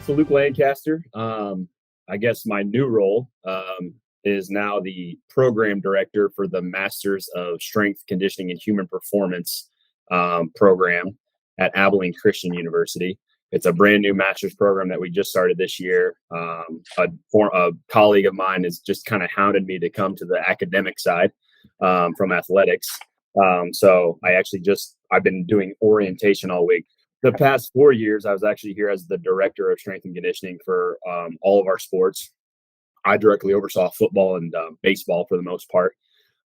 So Luke Lancaster. I guess my new role is now the program director for the Masters of Strength, Conditioning, and Human Performance program at Abilene Christian University. It's a brand new master's program that we just started this year. A colleague of mine has just kind of hounded me to come to the academic side from athletics. So I've been doing orientation all week. The past 4 years, I was actually here as the director of strength and conditioning for all of our sports. I directly oversaw football and baseball for the most part.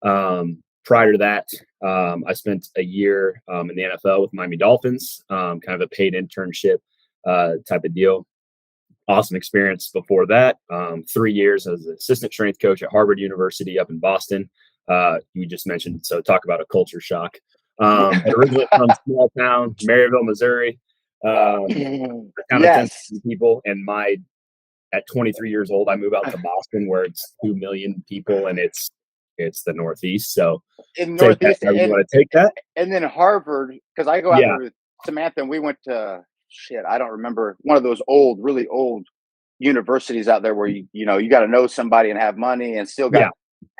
Prior to that, I spent a year in the NFL with Miami Dolphins, kind of a paid internship type of deal. Awesome experience before that. 3 years as an assistant strength coach at Harvard University up in Boston. You just mentioned, so talk about a culture shock. Originally from small town, Maryville, Missouri. Kind of Yes. 10 people, and at 23 years old, I move out to Boston, where it's 2 million people, and it's the Northeast. So In take that. Northeast, You want to take that? and then Harvard, because I go out Yeah, there with Samantha, and we went to I don't remember, one of those old, really old universities out there where you got to know somebody and have money and still got yeah,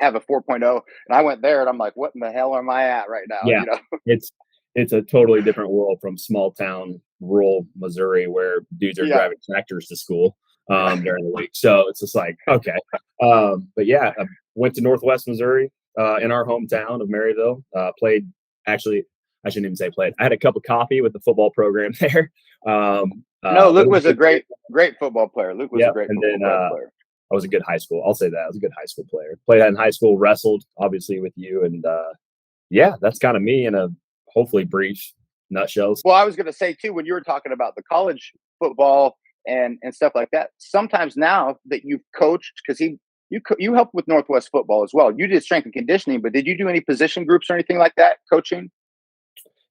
have a 4.0. And I went there, and I'm like, what in the hell am I at right now? yeah. It's a totally different world from small town, rural Missouri, where dudes are Yeah. driving tractors to school during the week. So it's just like, okay. But yeah, I went to Northwest Missouri in our hometown of Maryville. Played, actually, I shouldn't even say played. I had a cup of coffee with the football program there. No, But Luke it was was a good. great football player. Luke was Yeah, a great and then football player. I was a good high school. I'll say that I was a good high school player. Played in high school, wrestled obviously with you, and yeah, that's kind of me in a hopefully brief nutshell. Well, I was going to say too, when you were talking about the college football and stuff like that, sometimes now that you've coached, because you helped with Northwest football as well. You did strength and conditioning, but did you do any position groups or anything like that? Coaching?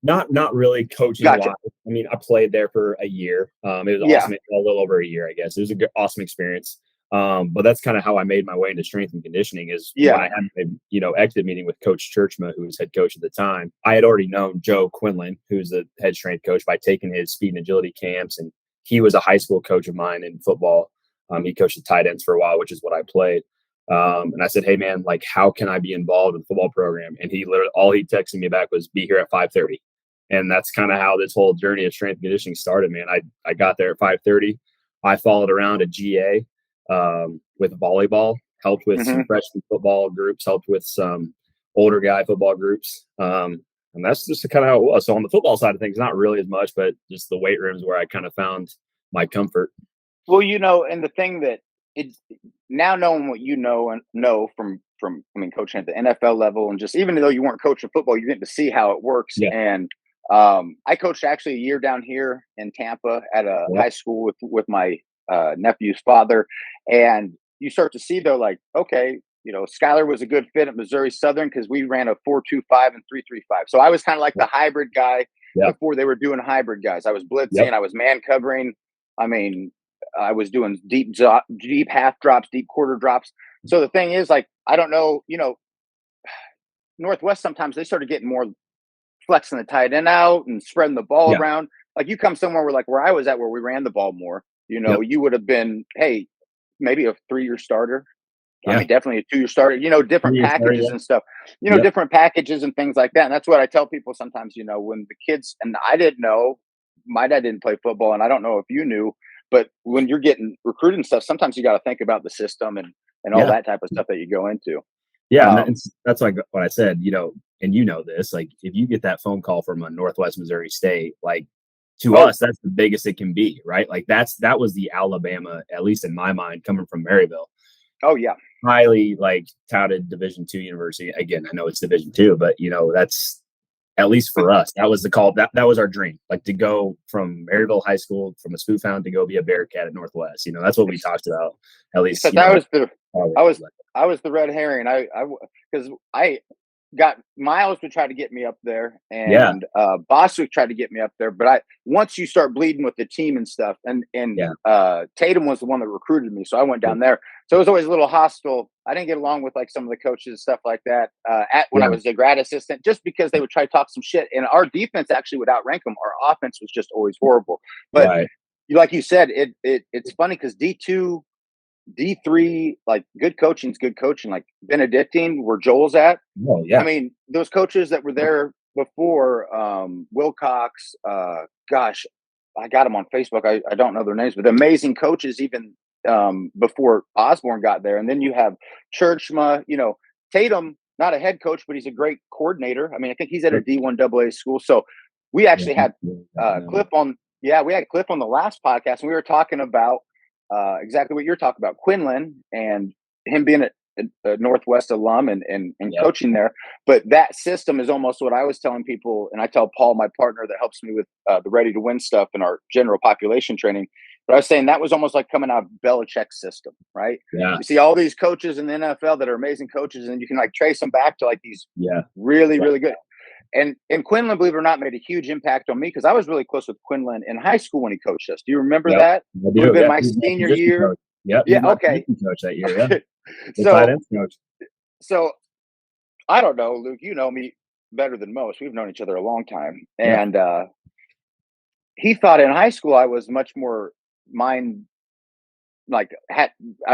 Not really coaching Gotcha. wise. I mean, I played there for a year. It was Yeah. awesome, a little over a year, I guess. It was a good, awesome experience. But that's kind of how I made my way into strength and conditioning. Is when Yeah. I had exit meeting with Coach Churchma, who was head coach at the time. I had already known Joe Quinlan, who's the head strength coach, by taking his speed and agility camps, and he was a high school coach of mine in football. He coached the tight ends for a while, which is what I played. And I said, "Hey man, like, how can I be involved in the football program?" And he literally, all he texted me back was, "Be here at 5:30." And that's kind of how this whole journey of strength and conditioning started, man. I got there at 5:30. I followed around a GA with volleyball, helped with some Hmm. freshman football groups, helped with some older guy football groups. And that's just kind of how it was. So on the football side of things, not really as much, but just the weight rooms where I kind of found my comfort. Well, and the thing that it's now, knowing what you know and know from I mean, coaching at the NFL level, and just even though you weren't coaching football, you get to see how it works. Yeah. And I coached actually a year down here in Tampa at a Yeah. high school with my nephew's father, and you start to see, though, like, okay, Skylar was a good fit at Missouri Southern because we ran a 4.25 and 3.35. So I was kind of like the hybrid guy Yeah. before they were doing hybrid guys. I was blitzing, Yep. I was man covering. I mean, I was doing deep half drops, deep quarter drops. So the thing is, like, I don't know, Northwest, sometimes they started getting more flexing the tight end out and spreading the ball Yeah. around. Like, you come somewhere where I was at, where we ran the ball more, Yep. you would have been, hey, maybe a 3-year starter. I Yeah. mean, definitely a 2-year starter, different 3 years started, packages yeah. and stuff, Yep. different packages and things like that. And that's what I tell people sometimes, when the kids, and I didn't know, my dad didn't play football, and I don't know if you knew, but when you're getting recruited and stuff, sometimes you got to think about the system and all Yeah. that type of stuff that you go into. Yeah, and Um, that's like what I said, and this, like, if you get that phone call from a Northwest Missouri State, like, to oh, us, that's the biggest it can be, right? Like, that was the Alabama, at least in my mind, coming from Maryville. oh yeah. Highly, like, touted Division II university. Again, I know it's Division II, but that's, at least But for us, that was the call. That was our dream, like, to go from Maryville High School, from a Spoof Hound, to go be a Bearcat at Northwest. That's what we talked about, at least. except I was Like, I was the red herring. Because I got Miles to try to get me up there, yeah, and Boswick tried to get me up there. But once you start bleeding with the team and stuff, and yeah, Tatum was the one that recruited me, so I went down there. So it was always a little hostile. I didn't get along with, like, some of the coaches and stuff like that when I yeah, was a grad assistant, just because they would try to talk some shit, and our defense actually would outrank them. Our offense was just always horrible. But right. like you said, it's funny because D2, D3, like good coaching is good coaching. Like Benedictine, where Joel's at. Oh I yeah. mean, those coaches that were there before, Wilcox, gosh, I got them on Facebook. I don't know their names, but amazing coaches even before Osborne got there. And then you have Churchma, Tatum, not a head coach, but he's a great coordinator. I mean, I think he's at a D1 AA school. So we Yeah, actually had I know. Cliff on, yeah, we had Cliff on the last podcast, and we were talking about exactly what you're talking about, Quinlan, and him being a Northwest alum and Yep. coaching there. But that system is almost what I was telling people, and I tell Paul, my partner that helps me with the Ready to Win stuff and our general population training. But I was saying that was almost like coming out of Belichick's system, right? Yeah. You see all these coaches in the NFL that are amazing coaches, and you can like trace them back to like these Yeah. really, really good. And Quinlan, believe it or not, made a huge impact on me because I was really close with Quinlan in high school when he coached us. Do you remember Yep. that? I Would have do. been Yeah. my He's my senior position year. coach. Yep. He's Yeah. my Okay. position coach that year. Yeah. The tight So, ends coach. so I don't know, Luke. You know me better than most. We've known each other a long time, Yeah. and he thought in high school I was much more mind I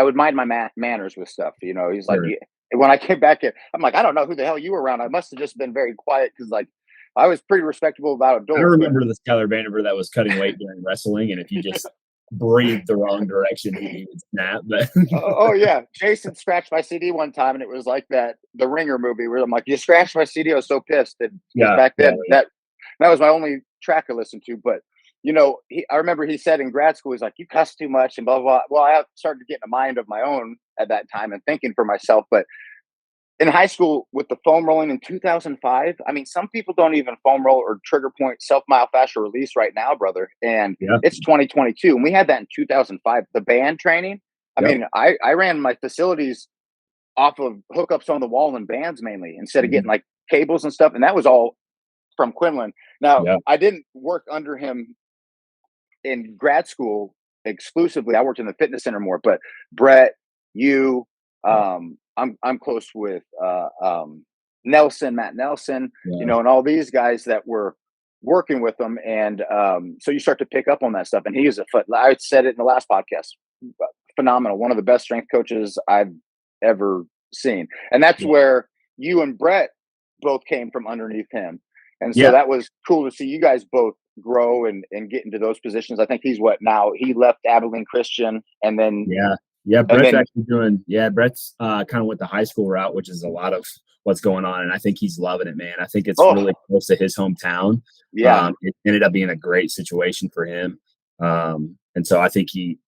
would mind my manners with stuff. He's like, Sure. yeah. When I came back in, I'm like, I don't know who the hell you were around. I must have just been very quiet because like I was pretty respectable about I don't adults, but remember the Skylar Vandenberg that was cutting weight during wrestling, and if you just breathed the wrong direction, he would snap. But oh yeah, Jason scratched my CD one time, and it was like the Ringer movie where I'm like, you scratched my CD. I was so pissed because yeah, back yeah, then that was my only track I listened to. But I remember he said in grad school, he's like, you cuss too much and blah blah blah. Well, I started getting a mind of my own at that time and thinking for myself. But in high school with the foam rolling in 2005, I mean, some people don't even foam roll or trigger point self myofascial release right now, brother. And yeah, it's 2022, and we had that in 2005. The band training. I yep. mean, I ran my facilities off of hookups on the wall and bands mainly instead of Mhm. getting like cables and stuff. And that was all from Quinlan. Now, Yeah, I didn't work under him in grad school exclusively. I worked in the fitness center more, but Brett, you, yeah, I'm close with Nelson, Matt Nelson, yeah, and all these guys that were working with them. And so you start to pick up on that stuff. And he is I said it in the last podcast, phenomenal. One of the best strength coaches I've ever seen. And that's yeah. where you and Brett both came from underneath him. And so Yeah. that was cool to see you guys both grow and get into those positions. I think he's what now he left Abilene Christian and then Yeah. Yeah. and Brett's then actually Brett's kind of went the high school route, which is a lot of what's going on. And I think he's loving it, man. I think it's oh really close to his hometown. yeah. It ended up being a great situation for him. And so I think he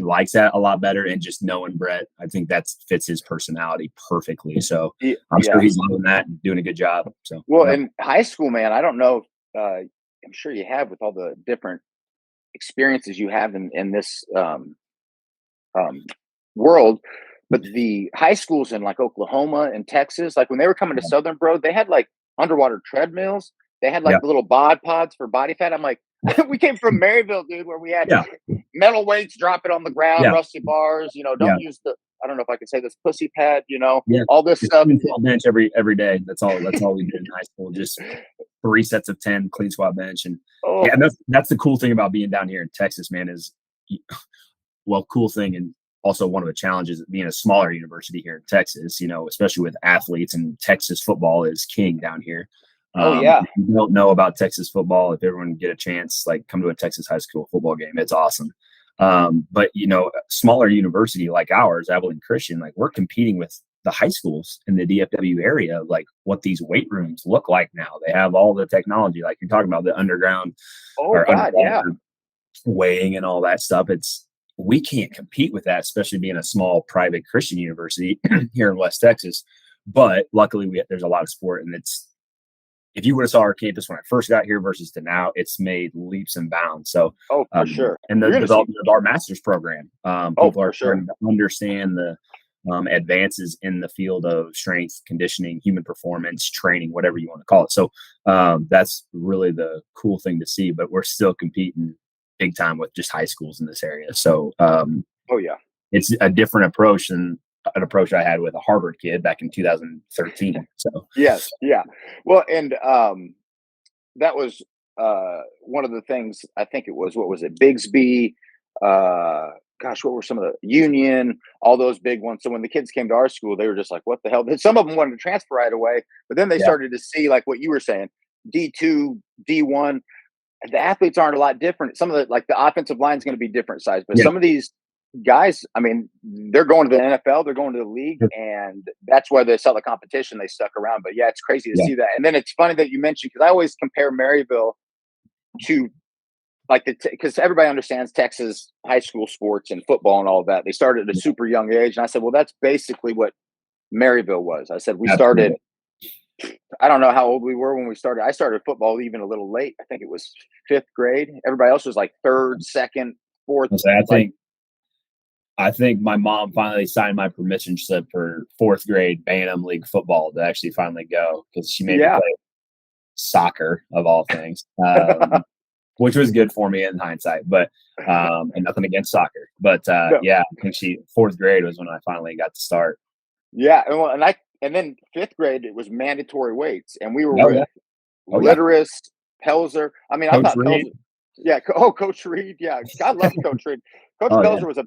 likes that a lot better. And just knowing Brett, I think that fits his personality perfectly. So I'm sure Yeah. he's loving that and doing a good job. So, Well, yep. in high school, man, I don't know. I'm sure you have with all the different experiences you have in this world. But the high schools in like Oklahoma and Texas, like when they were coming to Southern, bro, they had like underwater treadmills. They had like Yeah. the little bod pods for body fat. I'm like, we came from Maryville, dude, where we had Yeah. metal weights, drop it on the ground, Yeah. rusty bars. Yeah. Don't use I don't know if I can say this pussy pad. Yeah. All this Just stuff. clean squat bench every day. That's all we did in high school. Just 3 sets of 10 clean squat bench. And Oh, yeah, that's the cool thing about being down here in Texas, man, is cool thing. And also one of the challenges of being a smaller university here in Texas, especially with athletes, and Texas football is king down here. yeah. If you don't know about Texas football, if everyone get a chance, like come to a Texas high school football game, it's awesome. But smaller university like ours, Abilene Christian, like we're competing with the high schools in the DFW area, like what these weight rooms look like now. They have all the technology, like you're talking about, the underground Oh, or God. Yeah. underwater weighing and all that stuff. We can't compete with that, especially being a small private Christian university here in West Texas. But luckily, there's a lot of sport, and if you would have saw our campus when I first got here versus to now, it's made leaps and bounds. So, Oh, for sure. and the You're gonna see. development of our master's program, Oh, people are for sure. starting to understand the advances in the field of strength, conditioning, human performance, training, whatever you want to call it. So that's really the cool thing to see. But we're still competing big time with just high schools in this area. So Oh, yeah. it's a different approach than an approach I had with a Harvard kid back in 2013. So Yes. Yeah. Well, and that was one of the things, I think it was, what was it, Bigsby, what were some of the Union, all those big ones. So when the kids came to our school, they were just like, what the hell? Some of them wanted to transfer right away, but then they Yeah. started to see, like what you were saying, D2, D1. The athletes aren't a lot different. Some of the, like the offensive line is going to be different size, but Yeah. some of these guys, I mean, they're going to the NFL, they're going to the league, and that's why they saw the competition. They stuck around. But yeah, it's crazy to Yeah. see that. And then it's funny that you mentioned, because I always compare Maryville to like because everybody understands Texas high school sports and football and all of that. They started at a super young age, and I said, well, that's basically what Maryville was. I said we started. I don't know how old we were when we started. I started football even a little late. I think it was fifth grade. Everybody else was like third, second, fourth. I think my mom finally signed my permission slip for fourth grade Bantam League football to actually finally go, because she made me play soccer of all things, which was good for me in hindsight. But and nothing against soccer, but No. yeah, I think fourth grade was when I finally got to start. Yeah, and then fifth grade it was mandatory weights, and we were with Litteris, Pelzer. I mean, Coach I thought Reed. Pelzer. Yeah. Oh, Coach Reed. Yeah, God loves Coach Reed. Coach Pelzer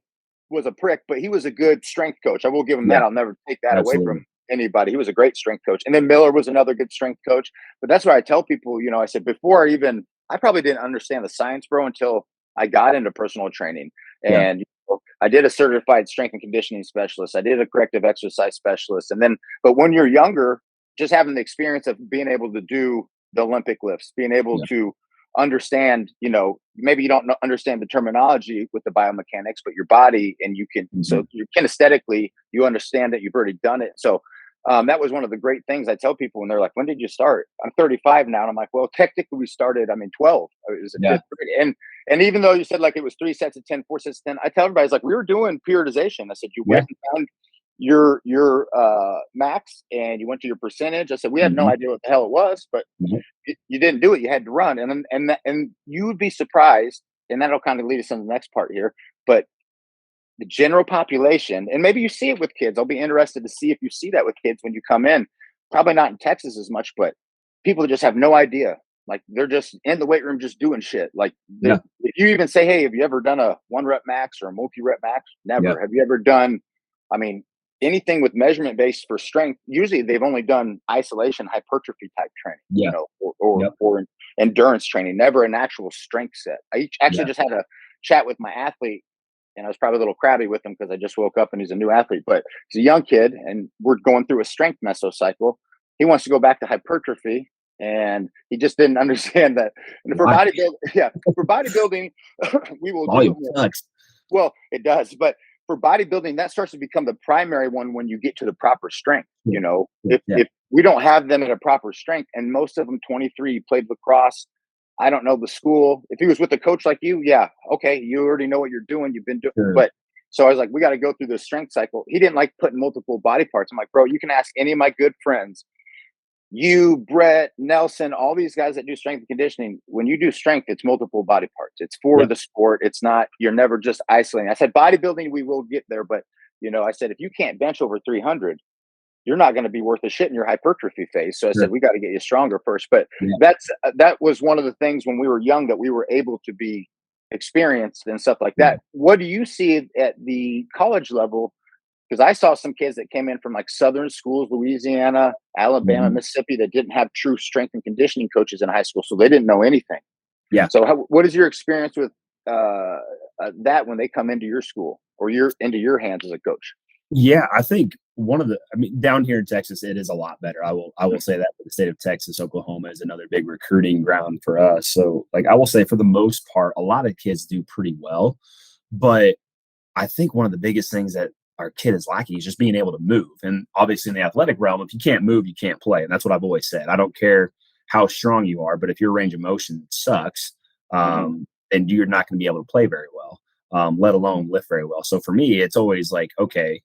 was a prick, but he was a good strength coach. I will give him that. I'll never take that away from anybody. He was a great strength coach. And then Miller was another good strength coach. But that's why I tell people, I said before I probably didn't understand the science, bro, until I got into personal training. And I did a certified strength and conditioning specialist. I did a corrective exercise specialist. And then, but when you're younger, just having the experience of being able to do the Olympic lifts, being able to understand, maybe you don't understand the terminology with the biomechanics, but your body, and you can, so you kinesthetically, you understand that you've already done it. So that was one of the great things I tell people when they're like, when did you start? I'm 35 now. And I'm like, well, technically we started, 12. It was fifth grade. And even though you said like it was 3 sets of 10, 4 sets of 10, I tell everybody, it's like, we were doing periodization. I said, you went and found your max and you went to your percentage. I said, we had no idea what the hell it was, but you didn't do it. You had to run. And you would be surprised. And that'll kind of lead us into the next part here. But the general population, and maybe you see it with kids. I'll be interested to see if you see that with kids when you come in. Probably not in Texas as much, but people just have no idea. Like they're just in the weight room, just doing shit. Like if you even say, hey, have you ever done a 1 rep max or a multi-rep max? Never. Have you ever done, anything with measurement based for strength? Usually they've only done isolation hypertrophy type training, or endurance training, never an actual strength set. I actually just had a chat with my athlete, and I was probably a little crabby with him because I just woke up and he's a new athlete, but he's a young kid and we're going through a strength mesocycle. He wants to go back to hypertrophy, and he just didn't understand that. And for bodybuilding, we will do it more. Well, it does, but for bodybuilding, that starts to become the primary one when you get to the proper strength. If we don't have them at a proper strength, and most of them 23 played lacrosse. I don't know the school. If he was with a coach like you, okay, you already know what you're doing. You've been doing, but so I was like, we got to go through this strength cycle. He didn't like putting multiple body parts. I'm like, bro, you can ask any of my good friends, you, Brett, Nelson, all these guys that do strength and conditioning. When you do strength, it's multiple body parts. It's for the sport. It's not, you're never just isolating. I said, bodybuilding, we will get there. But, I said, if you can't bench over 300, you're not going to be worth a shit in your hypertrophy phase. So I said, we got to get you stronger first. But that was one of the things when we were young that we were able to be experienced and stuff like that. What do you see at the college level? Because I saw some kids that came in from like Southern schools, Louisiana, Alabama, Mississippi, that didn't have true strength and conditioning coaches in high school. So they didn't know anything. Yeah. So what is your experience with that when they come into your school or you're into your hands as a coach? Yeah, I think down here in Texas, it is a lot better. I will say that for the state of Texas. Oklahoma is another big recruiting ground for us. So like, I will say for the most part, a lot of kids do pretty well, but I think one of the biggest things that our kid is lacking is just being able to move. And obviously in the athletic realm, if you can't move, you can't play. And that's what I've always said. I don't care how strong you are, but if your range of motion sucks, then you're not going to be able to play very well, let alone lift very well. So for me, it's always like, okay,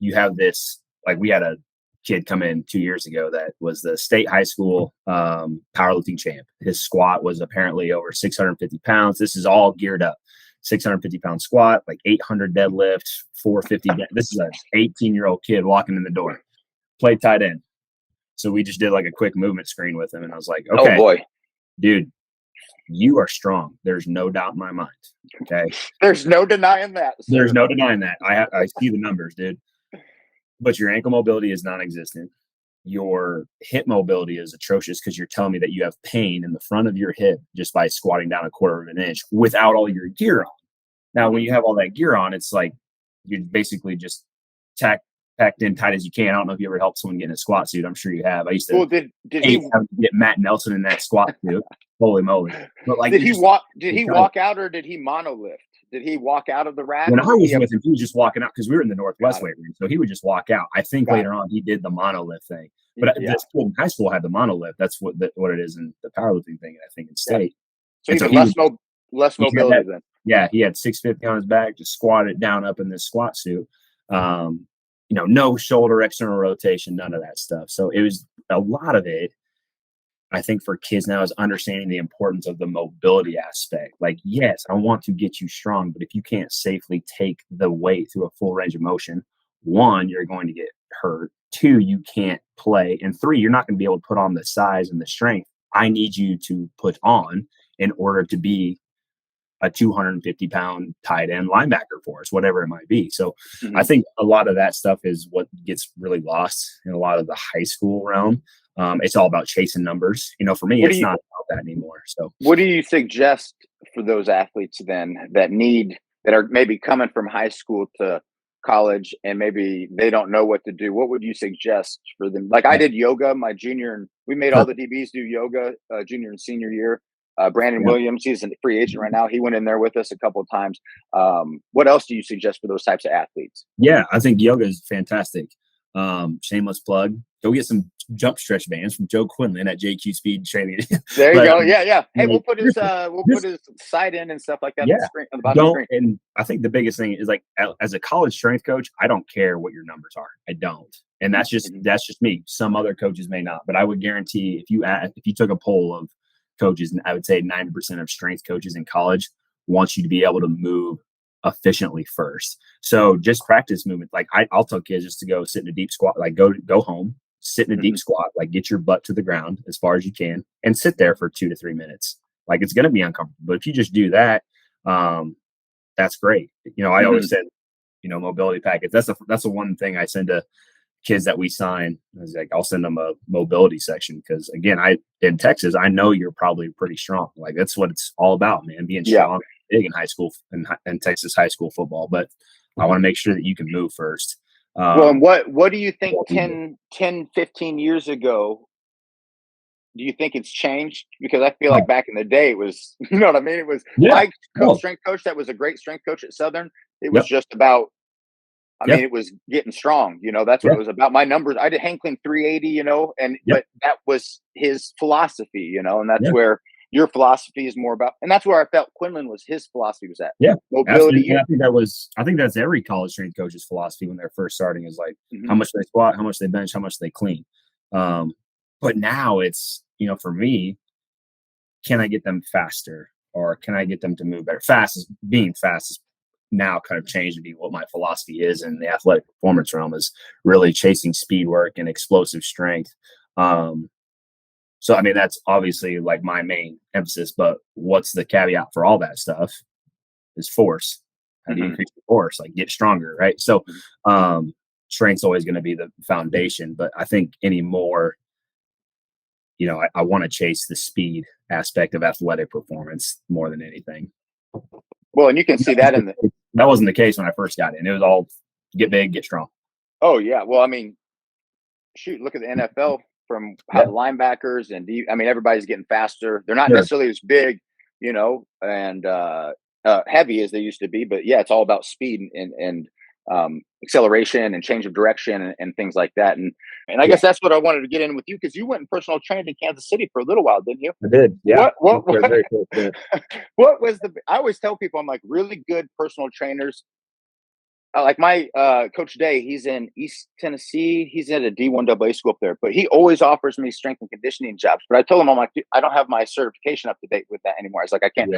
you have this, like we had a kid come in 2 years ago that was the state high school powerlifting champ. His squat was apparently over 650 pounds. This is all geared up. 650-pound squat, like 800 deadlift, 450. This is an 18-year-old kid walking in the door. Played tight end. So we just did like a quick movement screen with him, and I was like, okay, oh boy, dude, You are strong. There's no doubt in my mind. Okay. There's no denying that, There's sir. no denying that. I see the numbers, dude. But your ankle mobility is non-existent. Your hip mobility is atrocious because you're telling me that you have pain in the front of your hip just by squatting down a quarter of an inch without all your gear on. Now, when you have all that gear on, it's like you're basically just packed in tight as you can. I don't know if you ever helped someone get in a squat suit. I'm sure you have. I used to Well, did he have to get Matt Nelson in that squat suit. Holy moly! But like, did he walk? Did he walk out, or did he monolift? Did he walk out of the rack? When I was with him, he was just walking out because we were in the Northwest weight room, so he would just walk out. I think Got later on he did the monolift thing, but this kid in high school had the monolift. That's what it is in the powerlifting thing. I think in state. So he had less mobility then. Yeah, he had 650 on his back, just squatted down up in this squat suit. No shoulder external rotation, none of that stuff. So it was a lot of it. I think for kids now is understanding the importance of the mobility aspect. Like, yes, I want to get you strong, but if you can't safely take the weight through a full range of motion, 1, you're going to get hurt. 2, you can't play. And 3, you're not going to be able to put on the size and the strength I need you to put on in order to be a 250-pound tight end linebacker for us, whatever it might be. So I think a lot of that stuff is what gets really lost in a lot of the high school realm. It's all about chasing numbers. For me, it's not about that anymore. So what do you suggest for those athletes then that are maybe coming from high school to college and maybe they don't know what to do? What would you suggest for them? Like I did yoga my junior, and we made all the DBs do yoga junior and senior year. Brandon Williams, he's a free agent right now. He went in there with us a couple of times. What else do you suggest for those types of athletes? Yeah, I think yoga is fantastic. Shameless plug. Go get some jump stretch bands from Joe Quinlan at JQ Speed Training. There you go. Yeah. Hey, we'll put his side in and stuff like that on the screen, on the bottom of the screen. And I think the biggest thing is like as a college strength coach, I don't care what your numbers are. I don't. And that's just me. Some other coaches may not, but I would guarantee if you took a poll of coaches, and I would say 90% of strength coaches in college want you to be able to move efficiently first. So just practice movement. Like I'll tell kids just to go sit in a deep squat, like go home, sit in a deep squat, like get your butt to the ground as far as you can and sit there for 2 to 3 minutes. Like it's going to be uncomfortable, but if you just do that, that's great. I always said, mobility packets. That's the one thing I send to kids that we sign. Is like I'll send them a mobility section because again, in Texas, I know you're probably pretty strong. Like that's what it's all about, man. Being strong, big in high school and Texas high school football. But I want to make sure that you can move first. And what do you think 10, 15 years ago? Do you think it's changed? Because I feel like back in the day, it was, you know what I mean? It was my strength coach that was a great strength coach at Southern. It was just about, it was getting strong. That's what it was about. My numbers, I did hang clean 380, but that was his philosophy, and that's where your philosophy is more about. And that's where I felt Quinlan his philosophy was at. Yeah. Mobility. I think that's every college strength coach's philosophy when they're first starting is like how much they squat, how much they bench, how much they clean. But now it's, for me, can I get them faster or can I get them to move better? Being fast is now kind of changed to be what my philosophy is in the athletic performance realm is really chasing speed work and explosive strength. So, that's obviously like my main emphasis, but what's the caveat for all that stuff is force. How do you increase the force? Like get stronger, right? So, strength's always going to be the foundation, but I think anymore, I want to chase the speed aspect of athletic performance more than anything. Well, and you can see that that wasn't the case when I first got in. It was all get big, get strong. Oh yeah. Well, shoot, look at the NFL from how the linebackers and everybody's getting faster. They're not necessarily as big, and heavy as they used to be, but it's all about speed and acceleration and change of direction and things like that. And I guess that's what I wanted to get in with you because you went in personal training in Kansas City for a little while, didn't you? I did. Yeah. What was I always tell people, I'm like, really good personal trainers. Like my Coach Day, he's in East Tennessee. He's at a D1 AA school up there, but he always offers me strength and conditioning jobs. But I told him, I'm like, I don't have my certification up to date with that anymore. I was like, I can't.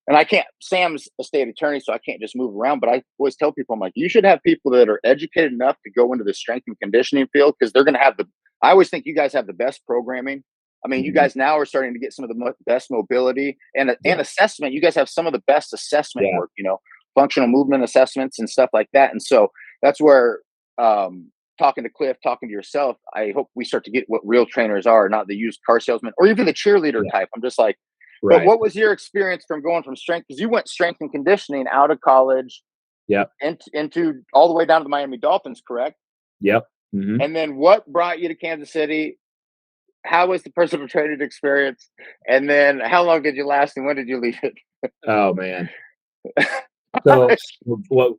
And I can't. Sam's a state attorney, so I can't just move around. But I always tell people, I'm like, you should have people that are educated enough to go into the strength and conditioning field because they're going to have I always think you guys have the best programming I mean, you Mhm. guys now are starting to get some of the best mobility and Yeah. assessment. You guys have some of the best assessment Yeah. work, functional movement assessments and stuff like that. And so that's where, talking to Cliff, talking to yourself, I hope we start to get what real trainers are, not the used car salesman or even the cheerleader Yeah. type. I'm just like, but Right. what was your experience from going from strength? Because you went strength and conditioning out of college Yep. and into all the way down to the Miami Dolphins, correct? Yep. Hmm. And then what brought you to Kansas City? How was the personal training experience? And then how long did you last and when did you leave it? Oh man. So what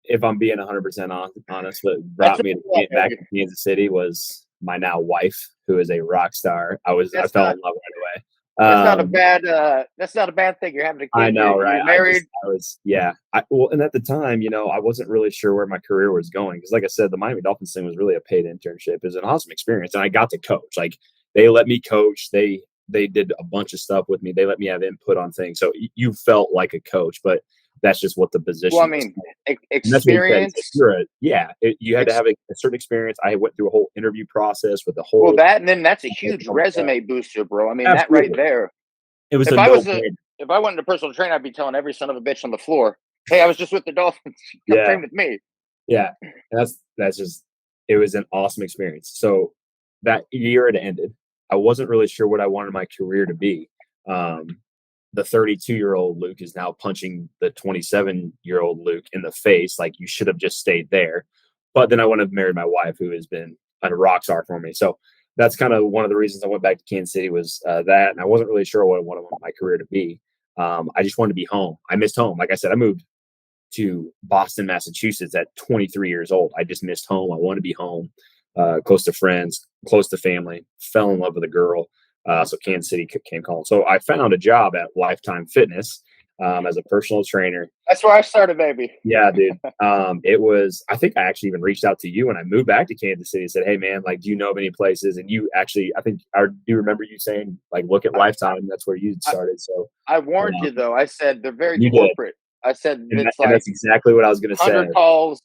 if I'm being 100% honest, what That's brought me right, back baby. to Kansas City was my now wife, who is a rock star. I That's fell not in love right that's not a away. bad that's not a bad thing. You're having a I kid, know, right? you're married. I was, yeah. Well, and at the time, I wasn't really sure where my career was going because, like I said, the Miami Dolphins thing was really a paid internship. It was an awesome experience, and I got to coach. Like they let me coach. They did a bunch of stuff with me. They let me have input on things. So you felt like a coach, but that's just what the Well, I position was. mean, And that's what he said. He said, experience. you had to Ex- have a certain experience. I went through a whole interview process with the well, whole. that and then that's a huge resume booster, bro. I mean, that right Absolutely, there. it was If a I no was a brainer. if I went into personal trainer, I'd be telling every son of a bitch on the floor, "Hey, I was just with the Dolphins. Come Yeah, train with me." yeah, and that's just it was an awesome experience. So that year it ended. I wasn't really sure what I wanted my career to be. Um, the 32-year-old Luke is now punching the 27-year-old Luke in the face, like you should have just stayed there. But then I would have married my wife, who has been a rock star for me. So that's kind of one of the reasons I went back to Kansas City was that, and I wasn't really sure what I wanted my career to be. I just wanted to be home. I missed home. Like I said, I moved to Boston, Massachusetts at 23 years old. I just missed home. I wanted to be home, close to friends, close to family, fell in love with a girl. So Kansas City came calling. So I found a job at Lifetime Fitness as a personal trainer. That's where I started, baby. Yeah, dude. It was, I think I actually even reached out to you when I moved back to Kansas City and said, hey, man, like, do you know of any places? And you actually, do you remember you saying, like, look at I, Lifetime? That's where you I, started. So I warned uh, you though. I said they're very you did. corporate. I said And, it's and like that's exactly what I was going to say. 100 calls.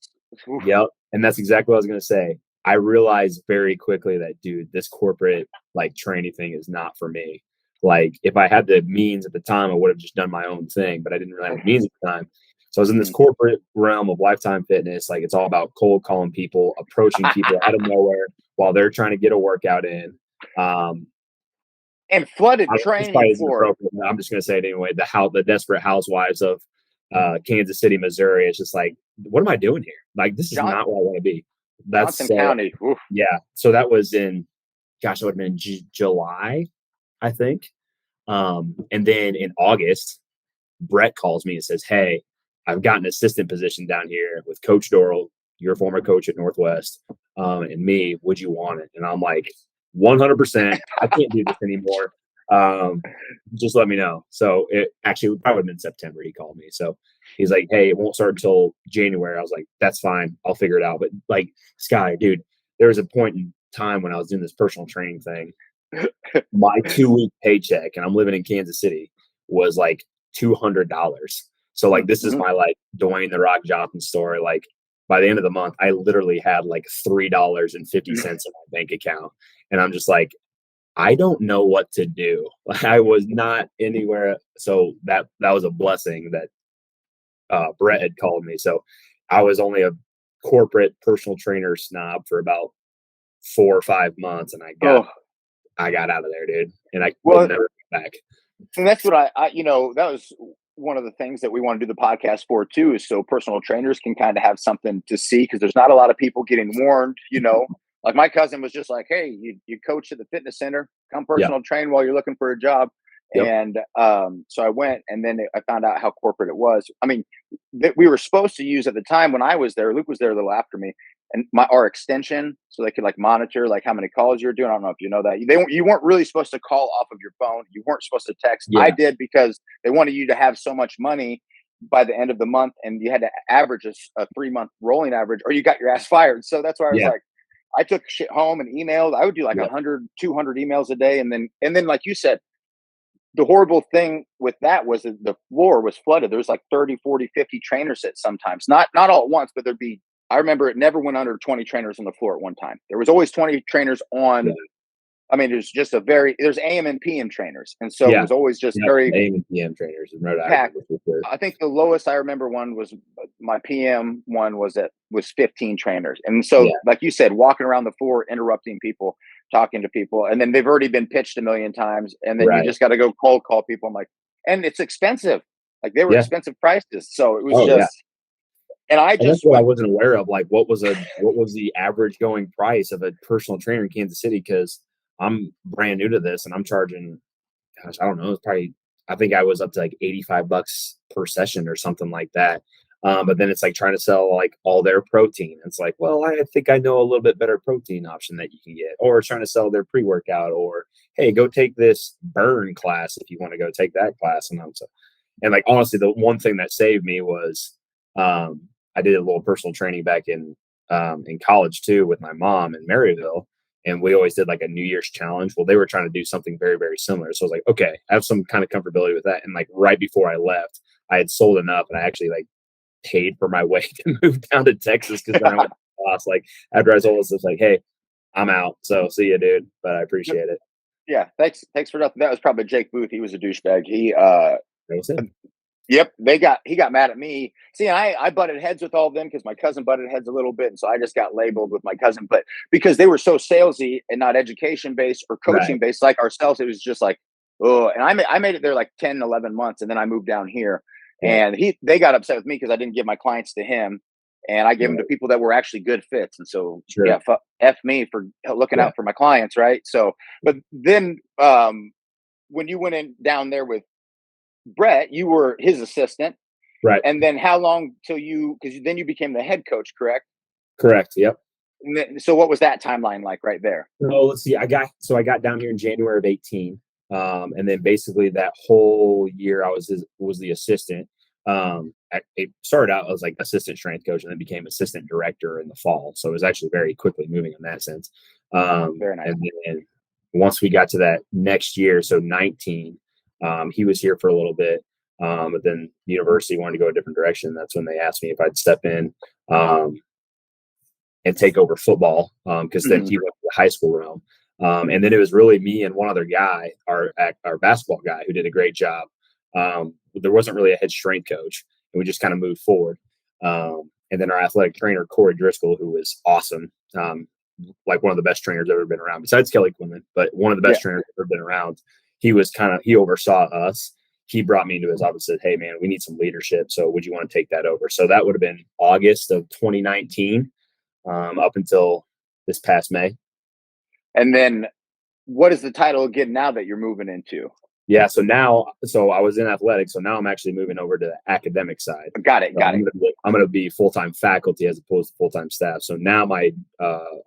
Oof. Yep. And that's exactly what I was going to say. I realized very quickly that, dude, this corporate like training thing is not for me. Like, if I had the means at the time, I would have just done my own thing, but I didn't really have the means at the time. So I was in this corporate realm of Lifetime Fitness. Like, it's all about cold calling people, approaching people out of nowhere while they're trying to get a workout in. Um, And flooded this training probably isn't floor. appropriate. But I'm just going to say it anyway. The desperate housewives of Kansas City, Missouri. It's just like, what am I doing here? Like, this is John, not where I want to be. That's Johnson County. Oof. yeah. So that was in, gosh, it would have been July, I think. And then in August, Brett calls me and says, hey, I've got an assistant position down here with Coach Doral, your former coach at Northwest, and me. Would you want it? And I'm like, 100%. I can't do this anymore. Um, just let me know. So it actually would probably have been September. He called me. So he's like, hey, it won't start until January. I was like, that's fine. I'll figure it out. But like, Sky, dude, there was a point in time when I was doing this personal training thing. My 2 week paycheck, and I'm living in Kansas City, was like $200. So like, this is Mhm. my like Dwayne the Rock Johnson story. Like, by the end of the month, I literally had like $3.50 in my bank account, and I'm just like, I don't know what to do. Like, I was not anywhere. So that was a blessing that Brett had called me. So I was only a corporate personal trainer snob for about 4 or 5 months, and Oh, I got out of there, dude, and I would well, never go back. and that's what that was one of the things that we want to do the podcast for too, is so personal trainers can kind of have something to see because there's not a lot of people getting warned. Like my cousin was just like, hey, you coach at the fitness center, come Yeah. personal train while you're looking for a job. Yep. And so I went, and then I found out how corporate it was. I mean, that we were supposed to use at the time when I was there. Luke was there a little after me, and our extension, so they could like monitor like how many calls you're doing. I don't know if you know that you weren't really supposed to call off of your phone. You weren't supposed to text. I Yeah. did because they wanted you to have so much money by the end of the month, and you had to average a 3 month rolling average, or you got your ass fired. So that's why I was Yeah. like, I took shit home and emailed. I would do like Yep. 100, 200 emails a day, and then like you said, the horrible thing with that was that the floor was flooded. There was like 30, 40, 50 trainers at sometimes. Not all at once, but there'd be, I remember it never went under 20 trainers on the floor at one time. There was always 20 trainers Yeah. on I mean, there's AM and PM trainers. And so it Yeah. was always just Yep. very AM and PM trainers in Rhode Island, packed. which was good. I think the lowest I remember one was my PM one was 15 trainers. And so, Yeah. like you said, walking around the floor, interrupting people, talking to people, and then they've already been pitched a million times. And then you Right. just got to go cold call people. I'm like, and it's expensive. Like they were Yeah. expensive prices. So it was Oh yeah. just, and I And that's just what I went, wasn't aware of. Like, what was the average going price of a personal trainer in Kansas City? Because I'm brand new to this, and I'm charging, gosh, I don't know, it's probably, I think I was up to like $85 per session or something like that. But then it's like trying to sell like all their protein. It's like, well, I think I know a little bit better protein option that you can get, or trying to sell their pre-workout, or hey, go take this burn class if you want to go take that class. And like honestly, the one thing that saved me was I did a little personal training back in college too with my mom in Maryville, and we always did like a New Year's challenge. Well, they were trying to do something very, very similar. So I was like, okay, I have some kind of comfortability with that. And like right before I left, I had sold enough, and I actually like paid for my way to move down to Texas, because then I went to the boss. Like after I sold this, it's like, hey, I'm out. So see you, dude. But I appreciate it. yeah, thanks for nothing. That was probably Jake Booth. He was a douchebag. That was it. Yep, he got mad at me. See, and I butted heads with all of them because my cousin butted heads a little bit, and so I just got labeled with my cousin. But because they were so salesy and not education based or coaching Right. based like ourselves, it was just like, oh. And I made it there like 10, 11 months, and then I moved down here, Right. and they got upset with me because I didn't give my clients to him, and I gave them to Right. people that were actually good fits. And so Sure. yeah, f me for looking Yeah. out for my clients, right? So, but then when you went in down there with Brett, you were his assistant. Right. And then how long till because then you became the head coach, correct? Correct. Yep. So what was that timeline like right there? So let's see. I got down here in January of 18. And then basically that whole year I was the assistant. It started out as like assistant strength coach, and then became assistant director in the fall. So it was actually very quickly moving in that sense. Very nice. And then once we got to that next year, so 19, he was here for a little bit. But then the university wanted to go a different direction. That's when they asked me if I'd step in and take over football, because then he went to the high school realm. And then it was really me and one other guy, our basketball guy, who did a great job. There wasn't really a head strength coach, and we just kind of moved forward. And then our athletic trainer, Corey Driscoll, who was awesome, like one of the best trainers I've ever been around, besides Kelly Quinlan, but one of the best trainers I've ever been around. He oversaw us. He brought me into his office and said, hey, man, we need some leadership. So would you want to take that over? So that would have been August of 2019, up until this past May. And then what is the title again now that you're moving into? Yeah. So I was in athletics. So now I'm actually moving over to the academic side. Got it. I'm going to be full-time faculty as opposed to full-time staff. So now my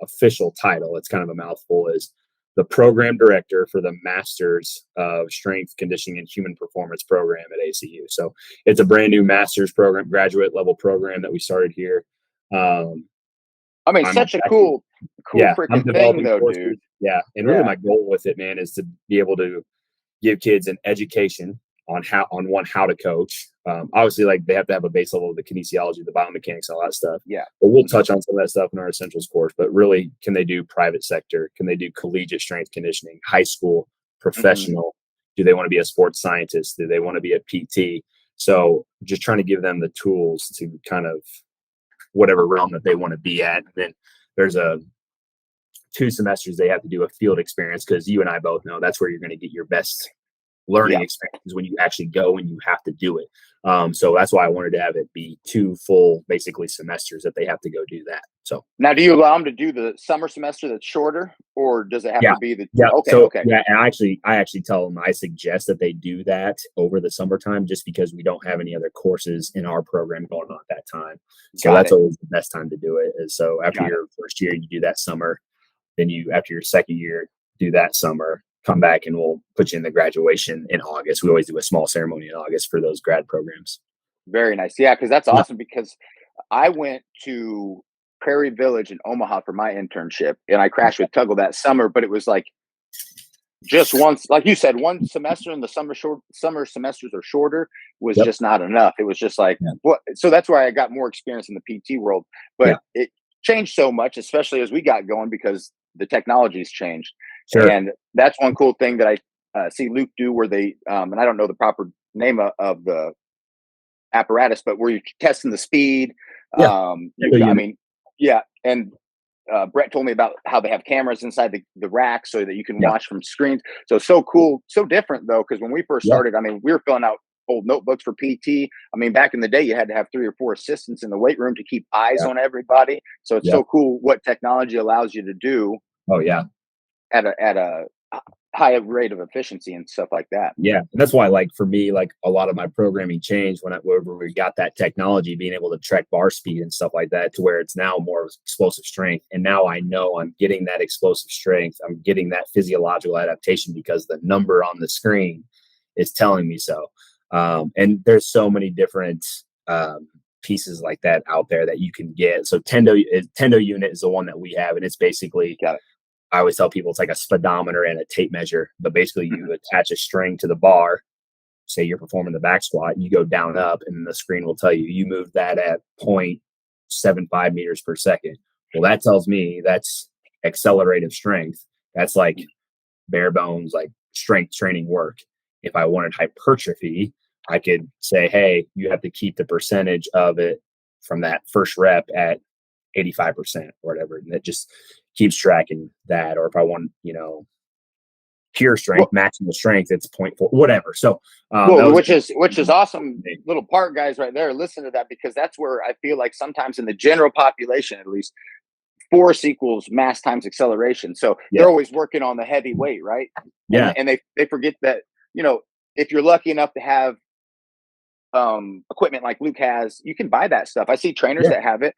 official title, it's kind of a mouthful, is the program director for the Masters of Strength, Conditioning, and Human Performance program at ACU. So it's a brand new master's program, graduate level program that we started here. I mean, such a cool freaking thing, though, courses. dude. Yeah, and really, my goal with it, man, is to be able to give kids an education on how to coach. Obviously, like they have to have a base level of the kinesiology, the biomechanics, all that stuff. Yeah, but we'll touch on some of that stuff in our essentials course. But really, can they do private sector? Can they do collegiate strength conditioning? High school, professional? Do they want to be a sports scientist? Do they want to be a PT? So just trying to give them the tools to kind of whatever realm that they want to be at. And then there's 2 semesters they have to do a field experience, because you and I both know that's where you're going to get your best learning experiences, when you actually go and you have to do it. So that's why I wanted to have it be 2 full, basically, semesters that they have to go do that. So now, do you allow them to do the summer semester that's shorter, or does it have to be the? Yeah. Okay. Yeah, and I actually tell them, I suggest that they do that over the summertime, just because we don't have any other courses in our program going on at that time. So that's always the best time to do it. Is so after your first year, you do that summer. Then after your second year, do that summer. Come back and we'll put you in the graduation in August. We always do a small ceremony in August for those grad programs. Very nice. Yeah, because that's awesome. Because I went to Prairie Village in Omaha for my internship, and I crashed with Tuggle that summer. But it was like just once, like you said, one semester, and the summer semesters are shorter, was just not enough. It was just like what? So that's why I got more experience in the PT world. But it changed so much, especially as we got going, because the technology's changed. Sure. And that's one cool thing that I see Luke do, where they and I don't know the proper name of the apparatus, but where you're testing the speed. Yeah. You, I mean, yeah, and Brett told me about how they have cameras inside the rack so that you can Yeah. watch from screens. So cool, so different though, because when we first Yeah. started, I mean, we were filling out old notebooks for PT. I mean, back in the day, you had to have 3 or 4 assistants in the weight room to keep eyes Yeah. on everybody. So it's Yeah. so cool what technology allows you to do Oh yeah. at a high rate of efficiency and stuff like that. Yeah, and that's why, like for me, like a lot of my programming changed whenever we got that technology, being able to track bar speed and stuff like that, to where it's now more of explosive strength. And now I know I'm getting that explosive strength. I'm getting that physiological adaptation because the number on the screen is telling me so. And there's so many different pieces like that out there that you can get. So Tendo unit is the one that we have, and it's basically, Got it. I always tell people it's like a speedometer and a tape measure, but basically you attach a string to the bar. Say you're performing the back squat, you go down up, and the screen will tell you moved that at 0.75 meters per second. Well, that tells me that's accelerative strength. That's like bare bones, like strength training work. If I wanted hypertrophy, I could say, hey, you have to keep the percentage of it from that first rep at 85% or whatever. And it just keeps tracking that. Or if I want, pure strength, Well, maximal strength, it's 0.4, whatever. So, well, which is awesome. Little part guys right there. Listen to that, because that's where I feel like sometimes in the general population, at least, force equals mass times acceleration. So yeah, they're always working on the heavy weight, right? yeah, And they forget that, if you're lucky enough to have equipment like Luke has, you can buy that stuff. I see trainers yeah, that have it.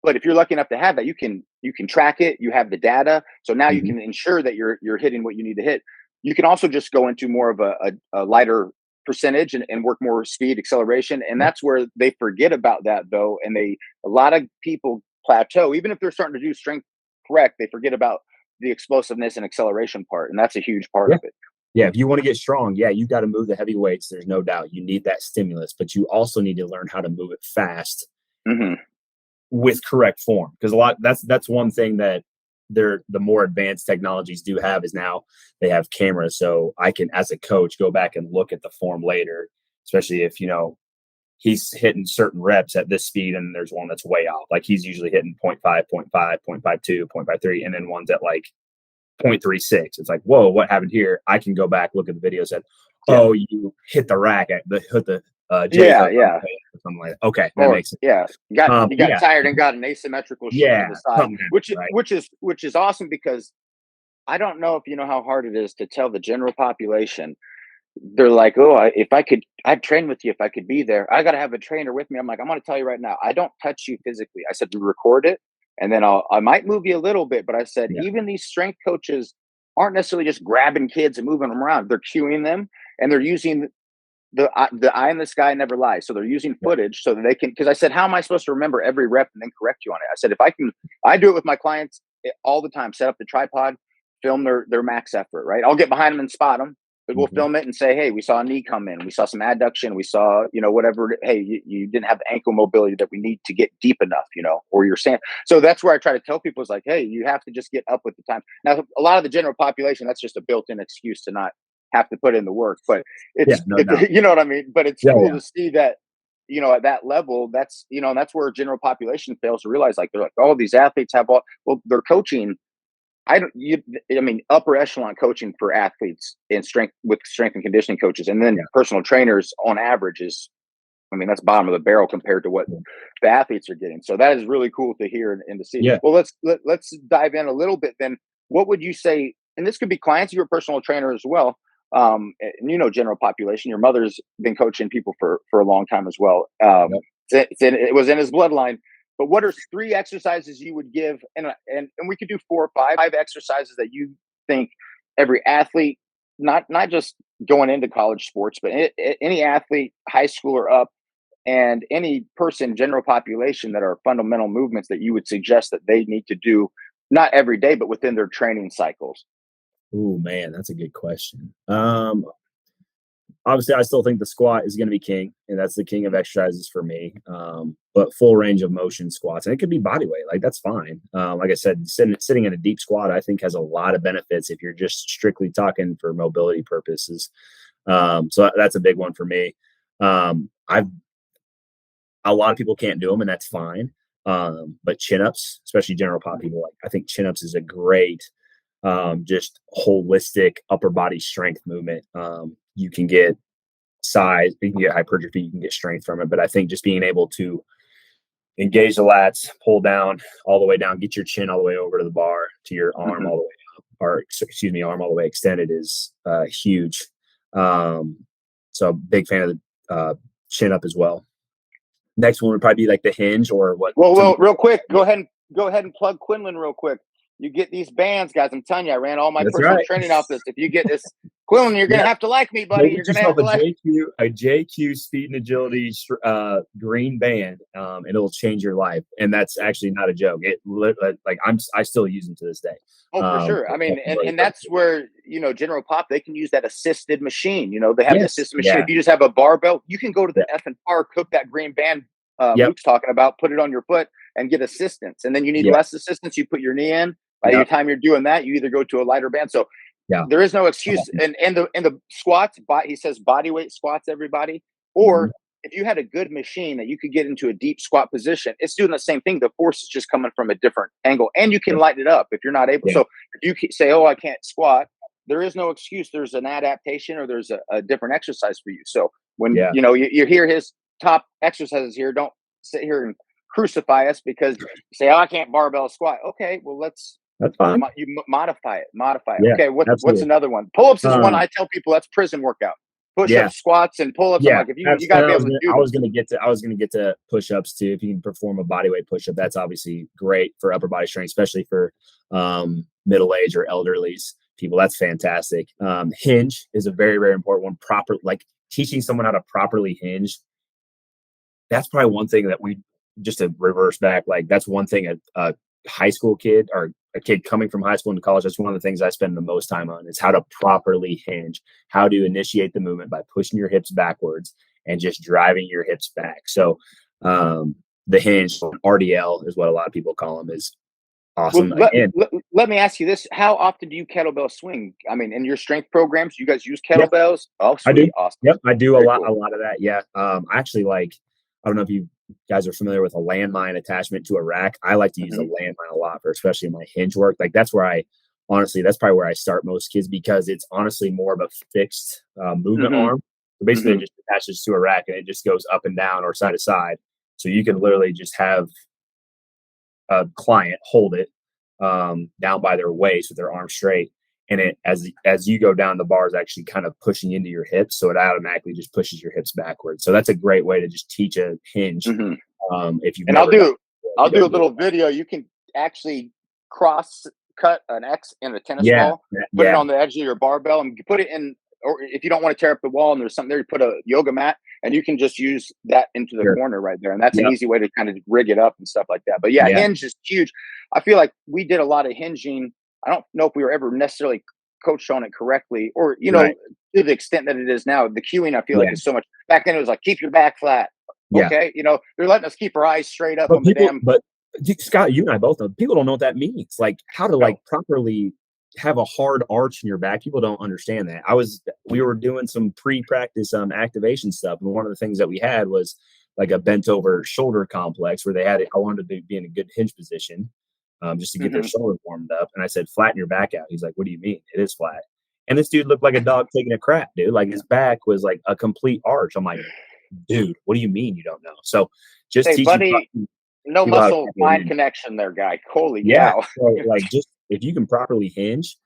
But if you're lucky enough to have that, you can track it. You have the data, so now you hmm can ensure that you're hitting what you need to hit. You can also just go into more of a lighter percentage and work more speed acceleration, and yeah, that's where they forget about that though. And a lot of people plateau, even if they're starting to do strength correct. They forget about the explosiveness and acceleration part, and that's a huge part yeah. of it. Yeah, if you want to get strong, yeah, you got to move the heavy weights. There's no doubt. You need that stimulus, but you also need to learn how to move it fast Hmm. with correct form. Because that's one thing that the more advanced technologies do have is now they have cameras, so I can, as a coach, go back and look at the form later, especially if he's hitting certain reps at this speed and there's one that's way off. Like he's usually hitting 0.5, 0.5, 0.52, 0.53, and then one's at like 0.36. It's like, whoa, what happened here? I can go back, look at the video, said, Yeah, oh, you hit the rack at the J yeah, hook yeah. or something like that. Okay, that Or makes sense. yeah, you got Yeah, tired and got an asymmetrical shift to yeah, the side, something happened, which right? which is awesome, because I don't know if you know how hard it is to tell the general population. They're like, oh, I'd train with you if I could be there. I got to have a trainer with me. I'm like, I'm going to tell you right now, I don't touch you physically. I said, we record it, and then I might move you a little bit, but I said, Yeah, even these strength coaches aren't necessarily just grabbing kids and moving them around. They're cueing them, and they're using the eye in the sky never lies. So they're using yeah, footage so that they can. Because I said, how am I supposed to remember every rep and then correct you on it? I said, if I can, I do it with my clients all the time. Set up the tripod, film their max effort. Right, I'll get behind them and spot them, but we'll hmm film it and say, hey, we saw a knee come in, we saw some adduction, we saw whatever. Hey, you didn't have the ankle mobility that we need to get deep enough, or you're saying. So that's where I try to tell people is like, hey, you have to just get up with the time. Now, a lot of the general population, that's just a built-in excuse to not have to put in the work, but yeah, no doubt. you know what I mean? But it's Yeah, cool yeah, to see that, at that level, that's where general population fails to realize, like, they're like, oh, these athletes have well, they're coaching. I mean, upper echelon coaching for athletes in strength with strength and conditioning coaches, and then yeah, personal trainers on average is, I mean, that's bottom of the barrel compared to what yeah, the athletes are getting. So that is really cool to hear and to see. yeah. Well, let's dive in a little bit then. What would you say? And this could be clients, you're a personal trainer as well. And general population. Your mother's been coaching people for a long time as well. Yep. It was in his bloodline. But what are 3 exercises you would give? And we could do 4 or 5 exercises that you think every athlete, not just going into college sports, but any athlete, high school or up, and any person, general population, that are fundamental movements that you would suggest that they need to do, not every day, but within their training cycles. Oh man, that's a good question. obviously, I still think the squat is going to be king, and that's the king of exercises for me. But full range of motion squats, and it could be body weight, like that's fine. Like I said, sitting in a deep squat, I think has a lot of benefits if you're just strictly talking for mobility purposes. So that's a big one for me. I've A lot of people can't do them, and that's fine. But chin ups, especially general pop people, like I think chin ups is a great, just holistic upper body strength movement. You can get size, you can get hypertrophy, you can get strength from it. But I think just being able to engage the lats, pull down all the way down, get your chin all the way over to the bar, to your arm all the way up, or excuse me, arm all the way extended is huge. So big fan of the chin up as well. Next one would probably be like the hinge or what. Well, real quick, go ahead and plug Quinlan real quick. You get these bands, guys. I'm telling you, I ran all my personal training off this. If you get this, Quinlan, you're gonna have to like me, buddy. You're gonna have to like a JQ Speed and Agility green band, and it'll change your life. And that's actually not a joke. I still use them to this day. Oh, for sure. I mean, and that's where, General Pop, they can use that assisted machine. They have the assisted machine. If you just have a barbell, you can go to the effing park, hook that green band Luke's talking about, put it on your foot and get assistance. And then you need less assistance. You put your knee in. By the time you're doing that, you either go to a lighter band. So there is no excuse. And the squats, he says body weight squats, everybody. Or if you had a good machine that you could get into a deep squat position, it's doing the same thing. The force is just coming from a different angle, and you can lighten it up if you're not able. So if you say, "Oh, I can't squat," there is no excuse. There's an adaptation, or there's a different exercise for you. So when you hear his top exercises here, don't sit here and crucify us because you say, "Oh, I can't barbell squat." Okay, well that's fine. You modify it. Yeah, okay, what's another one? Pull-ups is one I tell people that's prison workout. Push-ups, squats, and pull-ups. I'm like, if you got to be able to do. I was gonna get to push-ups too. If you can perform a bodyweight push-up, that's obviously great for upper body strength, especially for middle age or elderly people. That's fantastic. Hinge is a very, very important one. Like teaching someone how to properly hinge. That's probably one thing that just to reverse back. Like that's one thing a high school kid or a kid coming from high school into college, that's one of the things I spend the most time on is how to properly hinge, how to initiate the movement by pushing your hips backwards and just driving your hips back. So the hinge, RDL is what a lot of people call them, is awesome. Well, let me ask you this. How often do you kettlebell swing? I mean, in your strength programs, you guys use kettlebells? Yep. Oh, sweet. I do. Awesome. Yep. I do a lot of that. Yeah. Actually, I don't know if you guys are familiar with a landmine attachment to a rack. I like to use a landmine a lot for especially my hinge work. Like that's probably where I start most kids because it's honestly more of a fixed movement arm. So basically it just attaches to a rack and it just goes up and down or side to side. So you can literally just have a client hold it down by their waist with their arm straight. And it, as you go down, the bar is actually kind of pushing into your hips. So it automatically just pushes your hips backwards. So that's a great way to just teach a hinge. If you I'll do a little video. You can actually cross cut an X in a tennis ball, put it on the edge of your barbell and put it in, or if you don't want to tear up the wall and there's something there, you put a yoga mat and you can just use that into the corner right there. And that's an easy way to kind of rig it up and stuff like that. But hinge is huge. I feel like we did a lot of hinging. I don't know if we were ever necessarily coached on it correctly or, to the extent that it is now. The cueing, I feel like, is so much. Back then it was like, keep your back flat. Okay. They're letting us keep our eyes straight up on the damn. But Scott, you and I both know people don't know what that means. Like how to properly have a hard arch in your back. People don't understand that. We were doing some pre-practice activation stuff. And one of the things that we had was like a bent over shoulder complex where I wanted to be in a good hinge position. Just to get their shoulder warmed up. And I said, flatten your back out. He's like, what do you mean? It is flat. And this dude looked like a dog taking a crap, dude. Like his back was like a complete arch. I'm like, dude, what do you mean you don't know? So just teaching. Buddy, no muscle mind connection there, guy. Holy cow. So just if you can properly hinge,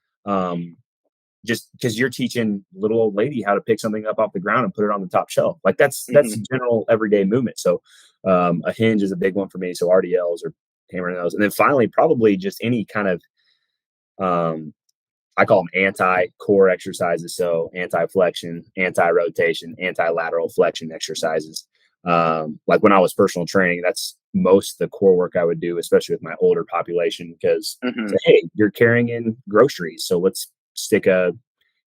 just because you're teaching little old lady how to pick something up off the ground and put it on the top shelf. Like that's general everyday movement. So a hinge is a big one for me. So RDLs or hammering those. And then finally, probably just any kind of, I call them anti-core exercises. So anti-flexion, anti-rotation, anti-lateral flexion exercises. Like when I was personal training, that's most of the core work I would do, especially with my older population, because hey, you're carrying in groceries. So let's stick a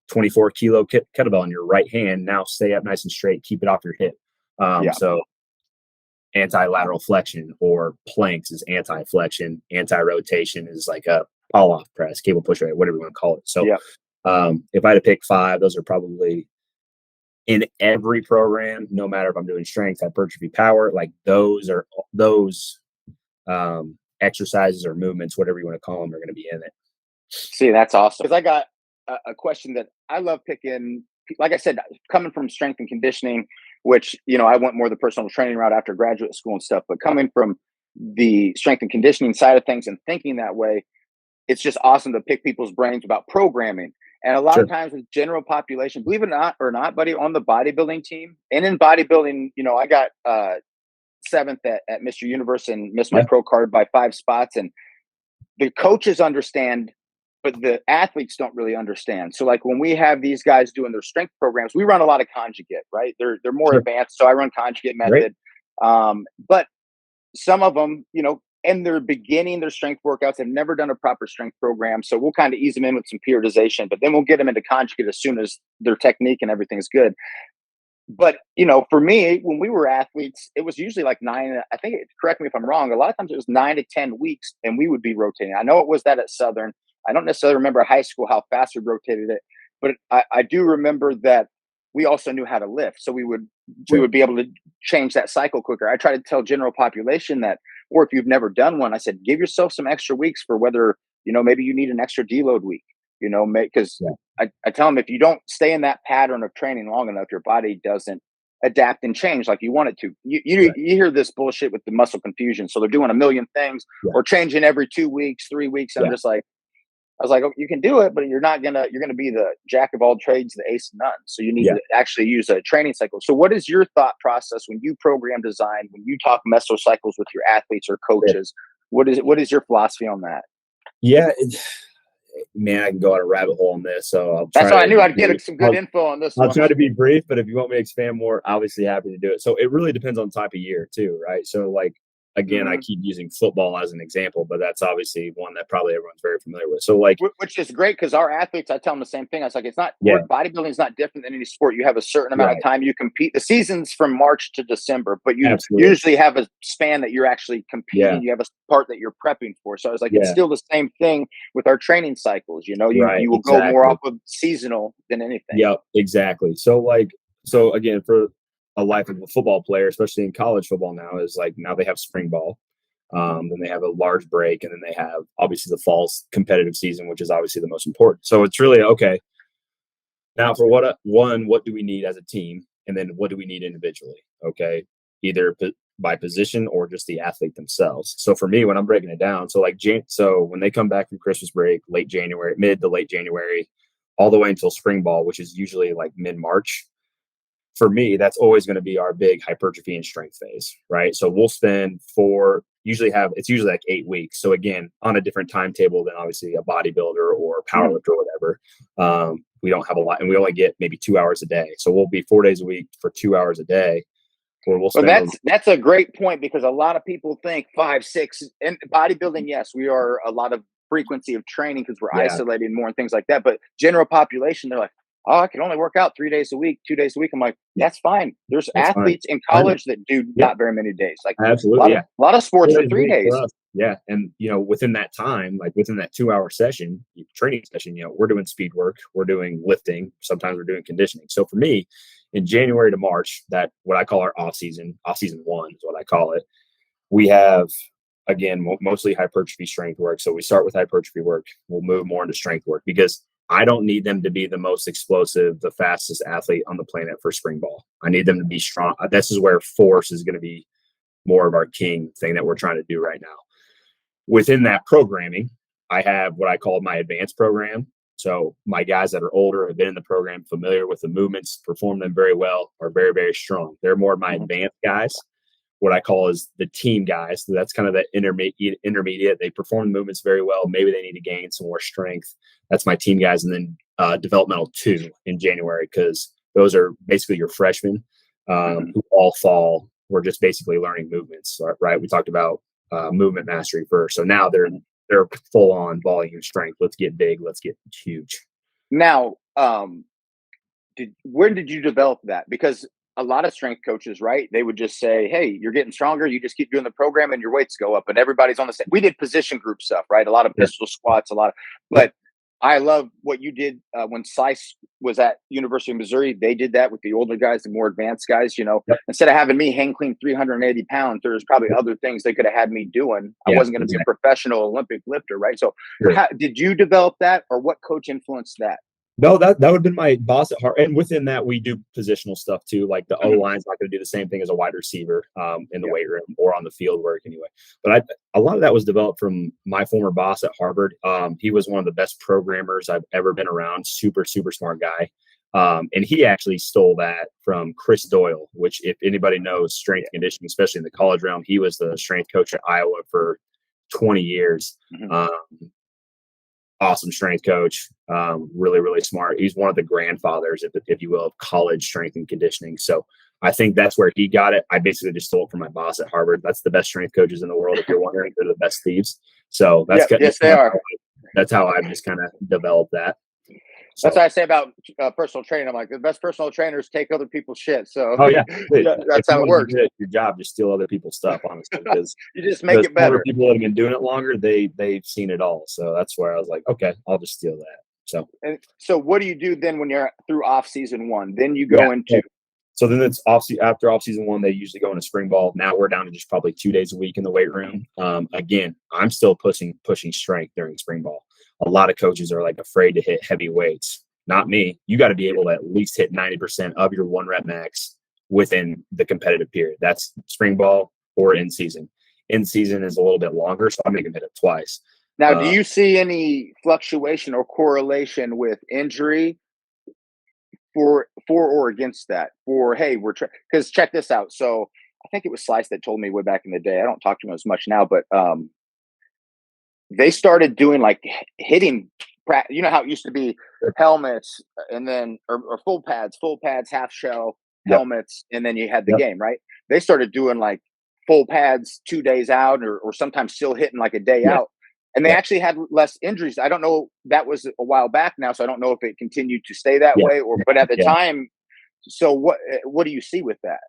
24 kilo kettlebell in your right hand. Now stay up nice and straight, keep it off your hip. Yeah. So anti-lateral flexion, or planks is anti-flexion. Anti-rotation is like a pull-off press, cable push rate, whatever you want to call it. So Yeah. if I had to pick 5, those are probably in every program, no matter if I'm doing strength, hypertrophy, power, like those exercises or movements, whatever you want to call them, are going to be in it. See, that's awesome. Because I got a question that I love picking. Like I said, coming from strength and conditioning, which, I went more the personal training route after graduate school and stuff, but coming from the strength and conditioning side of things and thinking that way, it's just awesome to pick people's brains about programming. And a lot of times with general population, believe it or not, buddy, on the bodybuilding team and in bodybuilding, I got 7th at Mr. Universe and missed my pro card by 5 spots. And the coaches understand, but the athletes don't really understand. So like when we have these guys doing their strength programs, we run a lot of conjugate, right? They're more advanced. So I run conjugate method. But some of them, and they're beginning their strength workouts, have never done a proper strength program. So we'll kind of ease them in with some periodization, but then we'll get them into conjugate as soon as their technique and everything's good. But, for me, when we were athletes, it was usually like 9, I think, correct me if I'm wrong, a lot of times it was 9 to 10 weeks and we would be rotating. I know it was that at Southern. I don't necessarily remember high school how fast we rotated it, but I do remember that we also knew how to lift. So we would be able to change that cycle quicker. I try to tell general population that, or if you've never done one, I said, give yourself some extra weeks for whether, maybe you need an extra deload week, because I tell them, if you don't stay in that pattern of training long enough, your body doesn't adapt and change like you want it to. You hear this bullshit with the muscle confusion. So they're doing a million things or changing every 2 weeks, 3 weeks. And I'm just like, I was like, oh, you can do it, but you're going to be the jack of all trades, the ace of none. So you need to actually use a training cycle. So what is your thought process when you program design, when you talk mesocycles with your athletes or coaches? What is your philosophy on that? Yeah, man, I can go on a rabbit hole on this. So that's why I knew I'd get some good info on this one. I'll try to be brief, but if you want me to expand more, obviously happy to do it. So it really depends on the type of year too, right? So like, again, I keep using football as an example, but that's obviously one that probably everyone's very familiar with. So like, which is great because our athletes, I tell them the same thing. I was like, it's not bodybuilding is not different than any sport. You have a certain amount of time you compete. The season's from March to December, but you usually have a span that you're actually competing. You have a part that you're prepping for. So I was like, it's still the same thing with our training cycles. You will go more off of seasonal than anything. Yep, exactly. So again, for a life of a football player, especially in college football now, is like now they have spring ball. Then they have a large break, and then they have obviously the fall's competitive season, which is obviously the most important. So it's really okay. Now for what do we need as a team? And then what do we need individually? Okay. Either by position or just the athlete themselves. So for me, when I'm breaking it down, so when they come back from Christmas break, mid to late January, all the way until spring ball, which is usually like mid-March, for me, that's always going to be our big hypertrophy and strength phase, right? So we'll spend it's usually like 8 weeks. So again, on a different timetable than obviously a bodybuilder or a powerlifter or whatever. We don't have a lot, and we only get maybe 2 hours a day. So we'll be 4 days a week for 2 hours a day. That's a great point, because a lot of people think 5, 6 in bodybuilding. Yes, we are a lot of frequency of training because we're isolated more and things like that. But general population, they're like, oh, I can only work out 3 days a week, 2 days a week. I'm like, that's fine. There's athletes in college that do not very many days. Like absolutely, a lot of sports are 3 days. Yeah. And, within that time, like within that 2 hour session, training session, we're doing speed work, we're doing lifting, sometimes we're doing conditioning. So for me, in January to March, that what I call our off season 1 is what I call it. We have, again, mostly hypertrophy strength work. So we start with hypertrophy work. We'll move more into strength work because I don't need them to be the most explosive, the fastest athlete on the planet for spring ball. I need them to be strong. This is where force is going to be more of our king thing that we're trying to do right now. Within that programming, I have what I call my advanced program. So my guys that are older, have been in the program, familiar with the movements, perform them very well, are very, very strong. They're more of my advanced guys. What I call is the team guys. So that's kind of the intermediate. They perform the movements very well. Maybe they need to gain some more strength. That's my team guys. And then developmental 2 in January, because those are basically your freshmen who all fall. We're just basically learning movements, right? We talked about movement mastery first. So now they're full on volume strength. Let's get big. Let's get huge. Now, Um, when did you develop that? Because a lot of strength coaches, right? They would just say, "Hey, you're getting stronger. You just keep doing the program, and your weights go up, and everybody's on the same." We did position group stuff, right? A lot of Yeah. pistol squats, a lot of. Yep. But I love what you did when Slice was at University of Missouri. They did that with the older guys, the more advanced guys. Yep. Instead of having me hang clean 380 pounds, there's probably other things they could have had me doing. I Yeah, wasn't going to be a professional Olympic lifter, right? So, sure. how did you develop that, or what coach influenced that? No, that would have been my boss at heart. And within that, we do positional stuff too. Like the O Mhm. line's not going to do the same thing as a wide receiver in the Yeah. weight room or on the field work anyway. But a lot of that was developed from my former boss at Harvard. He was one of the best programmers I've ever been around. Super, super smart guy. And he actually stole that from Chris Doyle, which if anybody knows strength conditioning, especially in the college realm, he was the strength coach at Iowa for 20 years. Mhm. Awesome strength coach, really, really smart. He's one of the grandfathers, if you will, of college strength and conditioning. So I think that's where he got it. I basically just stole it from my boss at Harvard. That's the best strength coaches in the world. If you're wondering, they're the best thieves. So Yeah. Yes, they are. that's how I've just kind of developed that. That's So, what I say about personal training. I'm like, the best personal trainers take other people's shit. So oh yeah, yeah, if that's you how it want to be works. good at your job, just steal other people's stuff, honestly, because You just make the it smarter better. people that have been doing it longer, they've seen it all. So that's where I was like, okay, I'll just steal that. So And so, what do you do then when you're through off season one? Then you yeah. go into. So then it's after off season one, they usually go into spring ball. Now we're down to just probably 2 days a week in the weight room. Again, I'm still pushing strength during spring ball. A lot of coaches are like afraid to hit heavy weights. Not me. You got to be able to at least hit 90% of your 1 rep max within the competitive period. That's spring ball or in season. In season is a little bit longer, so I'm going to hit it twice. Now, do you see any fluctuation or correlation with injury for or against that? For hey, because check this out. So I think it was Slice that told me way back in the day. I don't talk to him as much now, but they started doing like hitting. You know how it used to be helmets and then or full pads, half shell Yep. helmets, and then you had the Yep. game, right? They started doing like full pads 2 days out, or sometimes still hitting like a day Yeah. out. And they Yeah. actually had less injuries. I don't know. That was a while back now, so I don't know if it continued to stay that Yeah. way, but at the Yeah. time. So what do you see with that?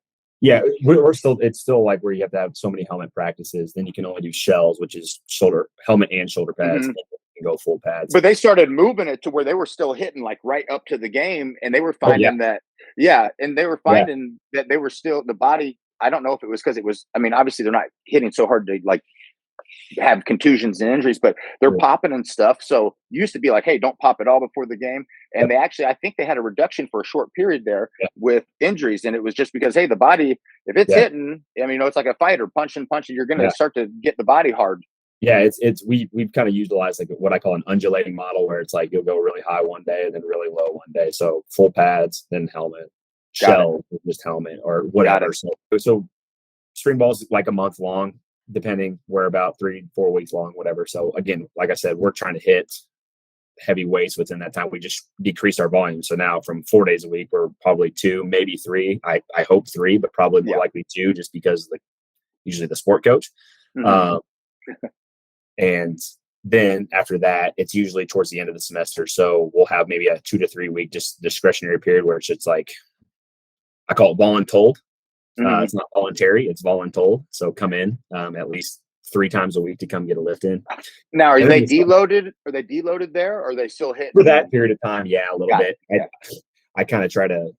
Yeah, we're still. It's still like where you have to have so many helmet practices. Then you can only do shells, which is helmet and shoulder pads. Mhm. And you can go full pads. But they started moving it to where they were still hitting like right up to the game, and they were Oh yeah, finding that, yeah, and they were yeah, finding that they were still the body. I don't know if it was because it was. I mean, obviously they're not hitting so hard to like have contusions and injuries, but they're yeah. popping and stuff. So used to be like, hey, don't pop it all before the game. And Yep. they actually, I think they had a reduction for a short period there Yeah. with injuries. And it was just because, hey, the body, if it's Yeah. hitting, I mean, it's like a fighter punching, you're going to Yeah. start to get the body hard. Yeah, we've kind of utilized like what I call an undulating model where it's like you'll go really high one day and then really low one day. So full pads, then helmet, Got it. shell, just helmet or whatever. So spring ball's like a month long, depending. We're about 3-4 weeks long, whatever. So again, like I said, we're trying to hit heavy weights within that time. We just decreased our volume. So now from 4 days a week, we're probably 2, maybe 3. I hope 3, but probably more Yeah. likely 2, just because usually the sport coach. Mhm. And then after that, it's usually towards the end of the semester. So we'll have maybe a 2 to 3 week just discretionary period where it's just like, I call it voluntold. Mhm. It's not voluntary, it's voluntold. So come in at least 3 times a week to come get a lift in. Now, are And they then deloaded? Are they deloaded there? Or are they still hitting? for that period of time, yeah, a little Got bit. it. Yeah. I kind of try to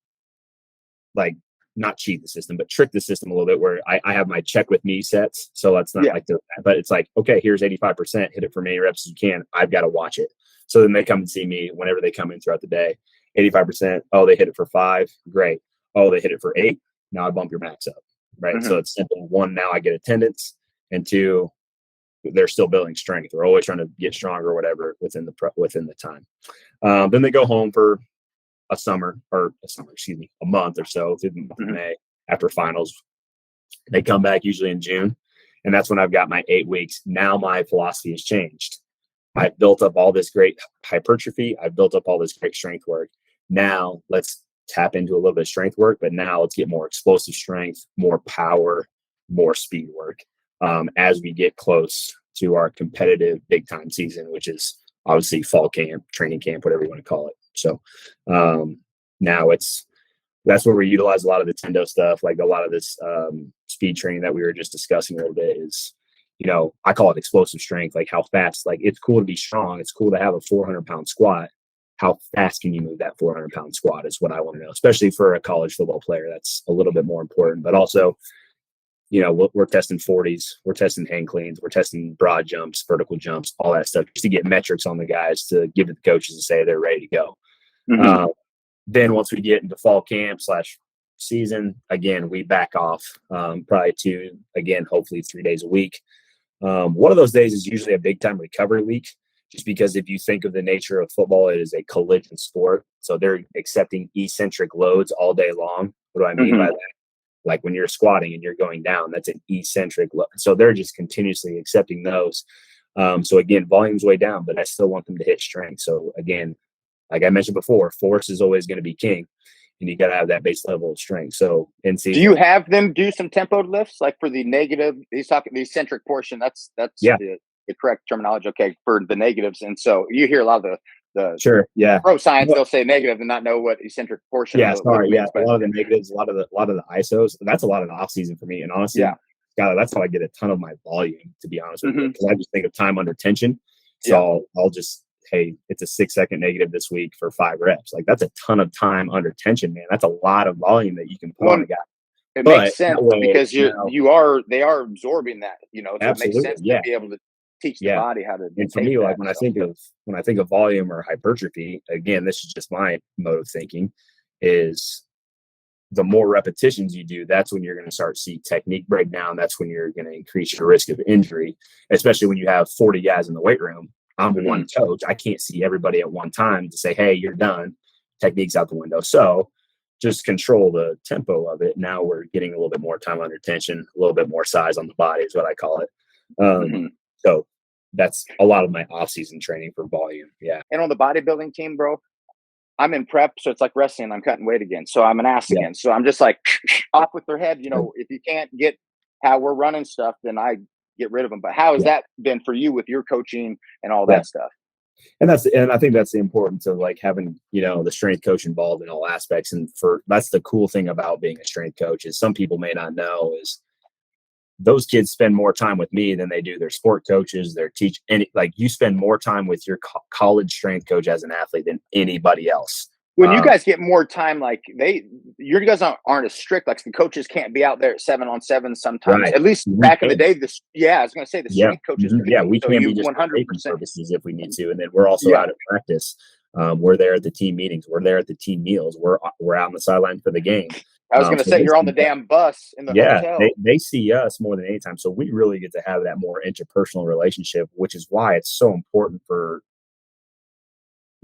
like not cheat the system, but trick the system a little bit where I have my check with me sets. So that's not Yeah. like but it's like, okay, here's 85%, hit it for many reps as you can. I've got to watch it. So then they come and see me whenever they come in throughout the day. 85%. Oh, they hit it for 5. Great. Oh, they hit it for 8. Now I bump your max up. Right. Mhm. So it's simple. 1, now I get attendance, and 2, they're still building strength. They're always trying to get stronger or whatever within the time. Then they go home for a month or so through the month of Mhm. May after finals. They come back usually in June, and that's when I've got my 8 weeks. Now my philosophy has changed. I've built up all this great hypertrophy. I've built up all this great strength work. Now let's tap into a little bit of strength work, but now let's get more explosive strength, more power, more speed work as we get close to our competitive big time season, which is obviously fall camp, training camp, whatever you want to call it. So now that's where we utilize a lot of the Tendo stuff, like a lot of this speed training that we were just discussing a little bit is, I call it explosive strength, like how fast, like it's cool to be strong. It's cool to have a 400-pound squat. How fast can you move that 400-pound squat is what I want to know, especially for a college football player. That's a little bit more important, but also, we're testing 40s, we're testing hang cleans, we're testing broad jumps, vertical jumps, all that stuff, just to get metrics on the guys to give to the coaches to say they're ready to go. Then once we get into fall camp / season, again, we back off probably to, again, hopefully 3 days a week. One of those days is usually a big time recovery week, just because if you think of the nature of football, it is a collision sport. So they're accepting eccentric loads all day long. What do I mean by that? Like when you're squatting and you're going down, that's an eccentric load. So they're just continuously accepting those. So again, volume's way down, but I still want them to hit strength. So again, like I mentioned before, force is always going to be king, and you got to have that base level of strength. So in season, do you have them do some tempo lifts, like for the negative? He's talking the eccentric portion. That's the correct terminology. Okay, for the negatives, and so you hear a lot of the pro science. They'll say negative and not know what eccentric portion. Yeah, sorry. Yeah, a lot of the negatives, a lot of the ISOs. That's a lot of the off season for me, and honestly, God, that's how I get a ton of my volume. To be honest with you, because I just think of time under tension. So I'll just, hey, it's a 6-second negative this week for 5 reps. Like that's a ton of time under tension, man. That's a lot of volume that you can put on a guy. It makes sense because they are absorbing that, so it makes sense to be able to teach the body how to. And for me, like when I think of volume or hypertrophy, again, this is just my mode of thinking, is the more repetitions you do, that's when you're going to start to see technique breakdown. That's when you're going to increase your risk of injury, especially when you have 40 guys in the weight room. I'm one coach. I can't see everybody at one time to say, hey, you're done. Technique's out the window. So just control the tempo of it. Now we're getting a little bit more time under tension, a little bit more size on the body is what I call it. So that's a lot of my off-season training for volume. Yeah. And on the bodybuilding team, bro, I'm in prep. So it's like wrestling. I'm cutting weight again. So I'm an ass again. So I'm just like off with their head. If you can't get how we're running stuff, then I get rid of them. But how has that been for you with your coaching and all that stuff? And I think that's the importance of like having, the strength coach involved in all aspects. And that's the cool thing about being a strength coach is some people may not know is those kids spend more time with me than they do their sport coaches, their teach. And like you spend more time with your college strength coach as an athlete than anybody else. When you guys get more time, like you guys aren't as strict. Like the coaches can't be out there at 7-on-7 sometimes. Right. At least back in the day, I was going to say the strength coaches. We can be just 100% purposes if we need to, and then we're also out at practice. We're there at the team meetings. We're there at the team meals. We're out on the sideline for the game. I was going to say you're on the damn bus in the hotel. They see us more than any time, so we really get to have that more interpersonal relationship, which is why it's so important for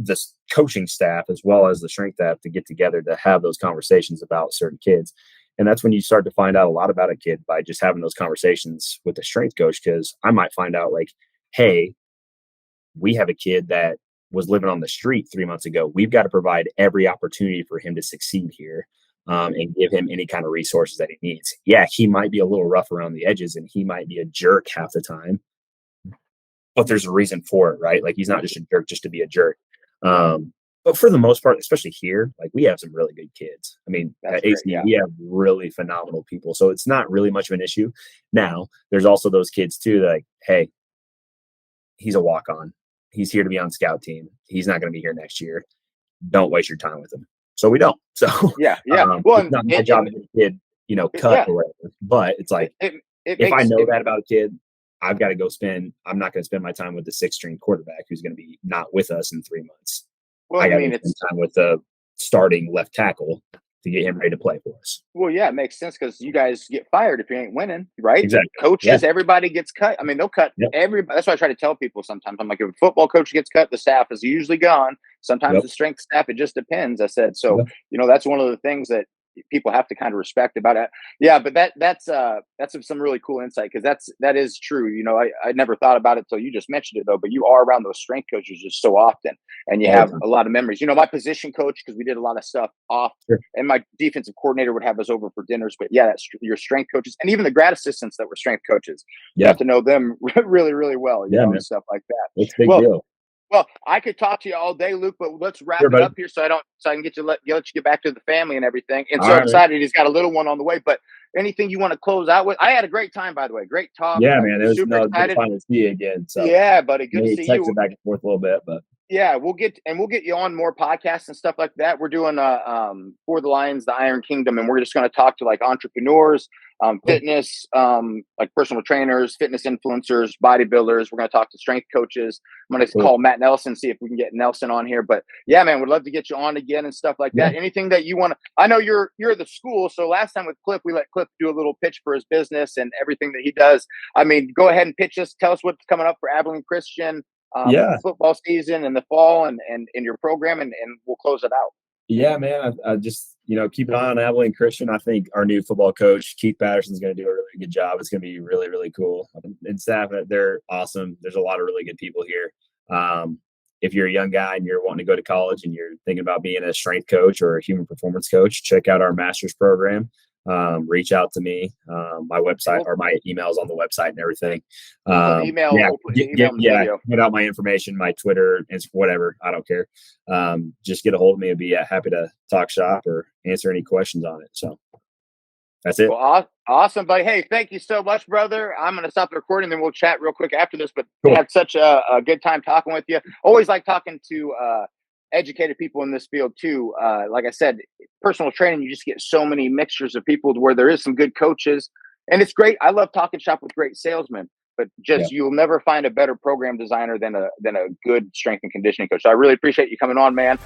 the coaching staff as well as the strength staff to get together to have those conversations about certain kids. And that's when you start to find out a lot about a kid by just having those conversations with the strength coach. Because I might find out like, hey, we have a kid that was living on the street 3 months ago. We've got to provide every opportunity for him to succeed here and give him any kind of resources that he needs. Yeah, he might be a little rough around the edges and he might be a jerk half the time, but there's a reason for it, right? Like he's not just a jerk just to be a jerk. But for the most part, especially here, like we have some really good kids. I mean, at AC, we have really phenomenal people. So it's not really much of an issue. Now, there's also those kids too, that like, hey, he's a walk-on. He's here to be on scout team. He's not going to be here next year. Don't waste your time with him. So we don't. So well, it's not my job to get a kid, cut or whatever. But it's like, if I know that about a kid, I've got to go I'm not going to spend my time with the 6th-string quarterback who's going to be not with us in 3 months. Well, I got to spend time with the starting left tackle to get him ready to play for us. Well, yeah, it makes sense because you guys get fired if you ain't winning, right? Exactly. Coaches, everybody gets cut. I mean, they'll cut everybody. That's why I try to tell people sometimes. I'm like, if a football coach gets cut, the staff is usually gone. Sometimes the strength staff, it just depends. I said, so, that's one of the things that people have to kind of respect about it. Yeah, but that's some really cool insight because that is true. I never thought about it till you just mentioned it though. But you are around those strength coaches just so often, and you have a lot of memories. My position coach, because we did a lot of stuff off, and my defensive coordinator would have us over for dinners. But yeah, that's your strength coaches, and even the grad assistants that were strength coaches. You have to know them really, really well. And stuff like that. It's a big deal. Well, I could talk to you all day, Luke, but let's wrap Sure, it buddy. up here so I can let you get back to the family and everything. And All so right, man. excited, he's got a little one on the way. But anything you want to close out with? I had a great time, by the way. Great talk. Yeah, man. It was Super good to excited. finally see you again. So Yeah, buddy. Good to maybe see texted you. back and forth a little bit, but Yeah, we'll get you on more podcasts and stuff like that. We're doing For the Lions, the Iron Kingdom, and we're just going to talk to like entrepreneurs, cool. fitness, like personal trainers, fitness influencers, bodybuilders. We're going to talk to strength coaches. I'm going to Cool. call Matt Nelson, see if we can get Nelson on here. But yeah, man, we'd love to get you on again and stuff like Yeah. that. Anything that you want to, I know you're the school. So last time with Cliff, we let Cliff do a little pitch for his business and everything that he does. I mean, go ahead and pitch us. Tell us what's coming up for Abilene Christian. With Yeah. the football season in the fall and in your program, and we'll close it out. Yeah, man. I just, keep an eye on Abilene Christian. I think our new football coach, Keith Patterson's going to do a really good job. It's going to be really, really cool. And staff, they're awesome. There's a lot of really good people here. If you're a young guy and you're wanting to go to college and you're thinking about being a strength coach or a human performance coach, check out our master's program. Reach out to me. My website or my emails on the website and everything. Email, get out my information, my Twitter, Instagram, whatever. I don't care. Just get a hold of me. I'd be happy to talk shop or answer any questions on it. So that's it. Well, awesome, buddy. Hey, thank you so much, brother. I'm going to stop the recording, then we'll chat real quick after this. But Cool. I had such a good time talking with you. Always like talking to educated people in this field too. Like I said, personal training, you just get so many mixtures of people where there is some good coaches, and it's great. I love talking shop with great salesmen, but you'll never find a better program designer than a good strength and conditioning coach. So I really appreciate you coming on, man.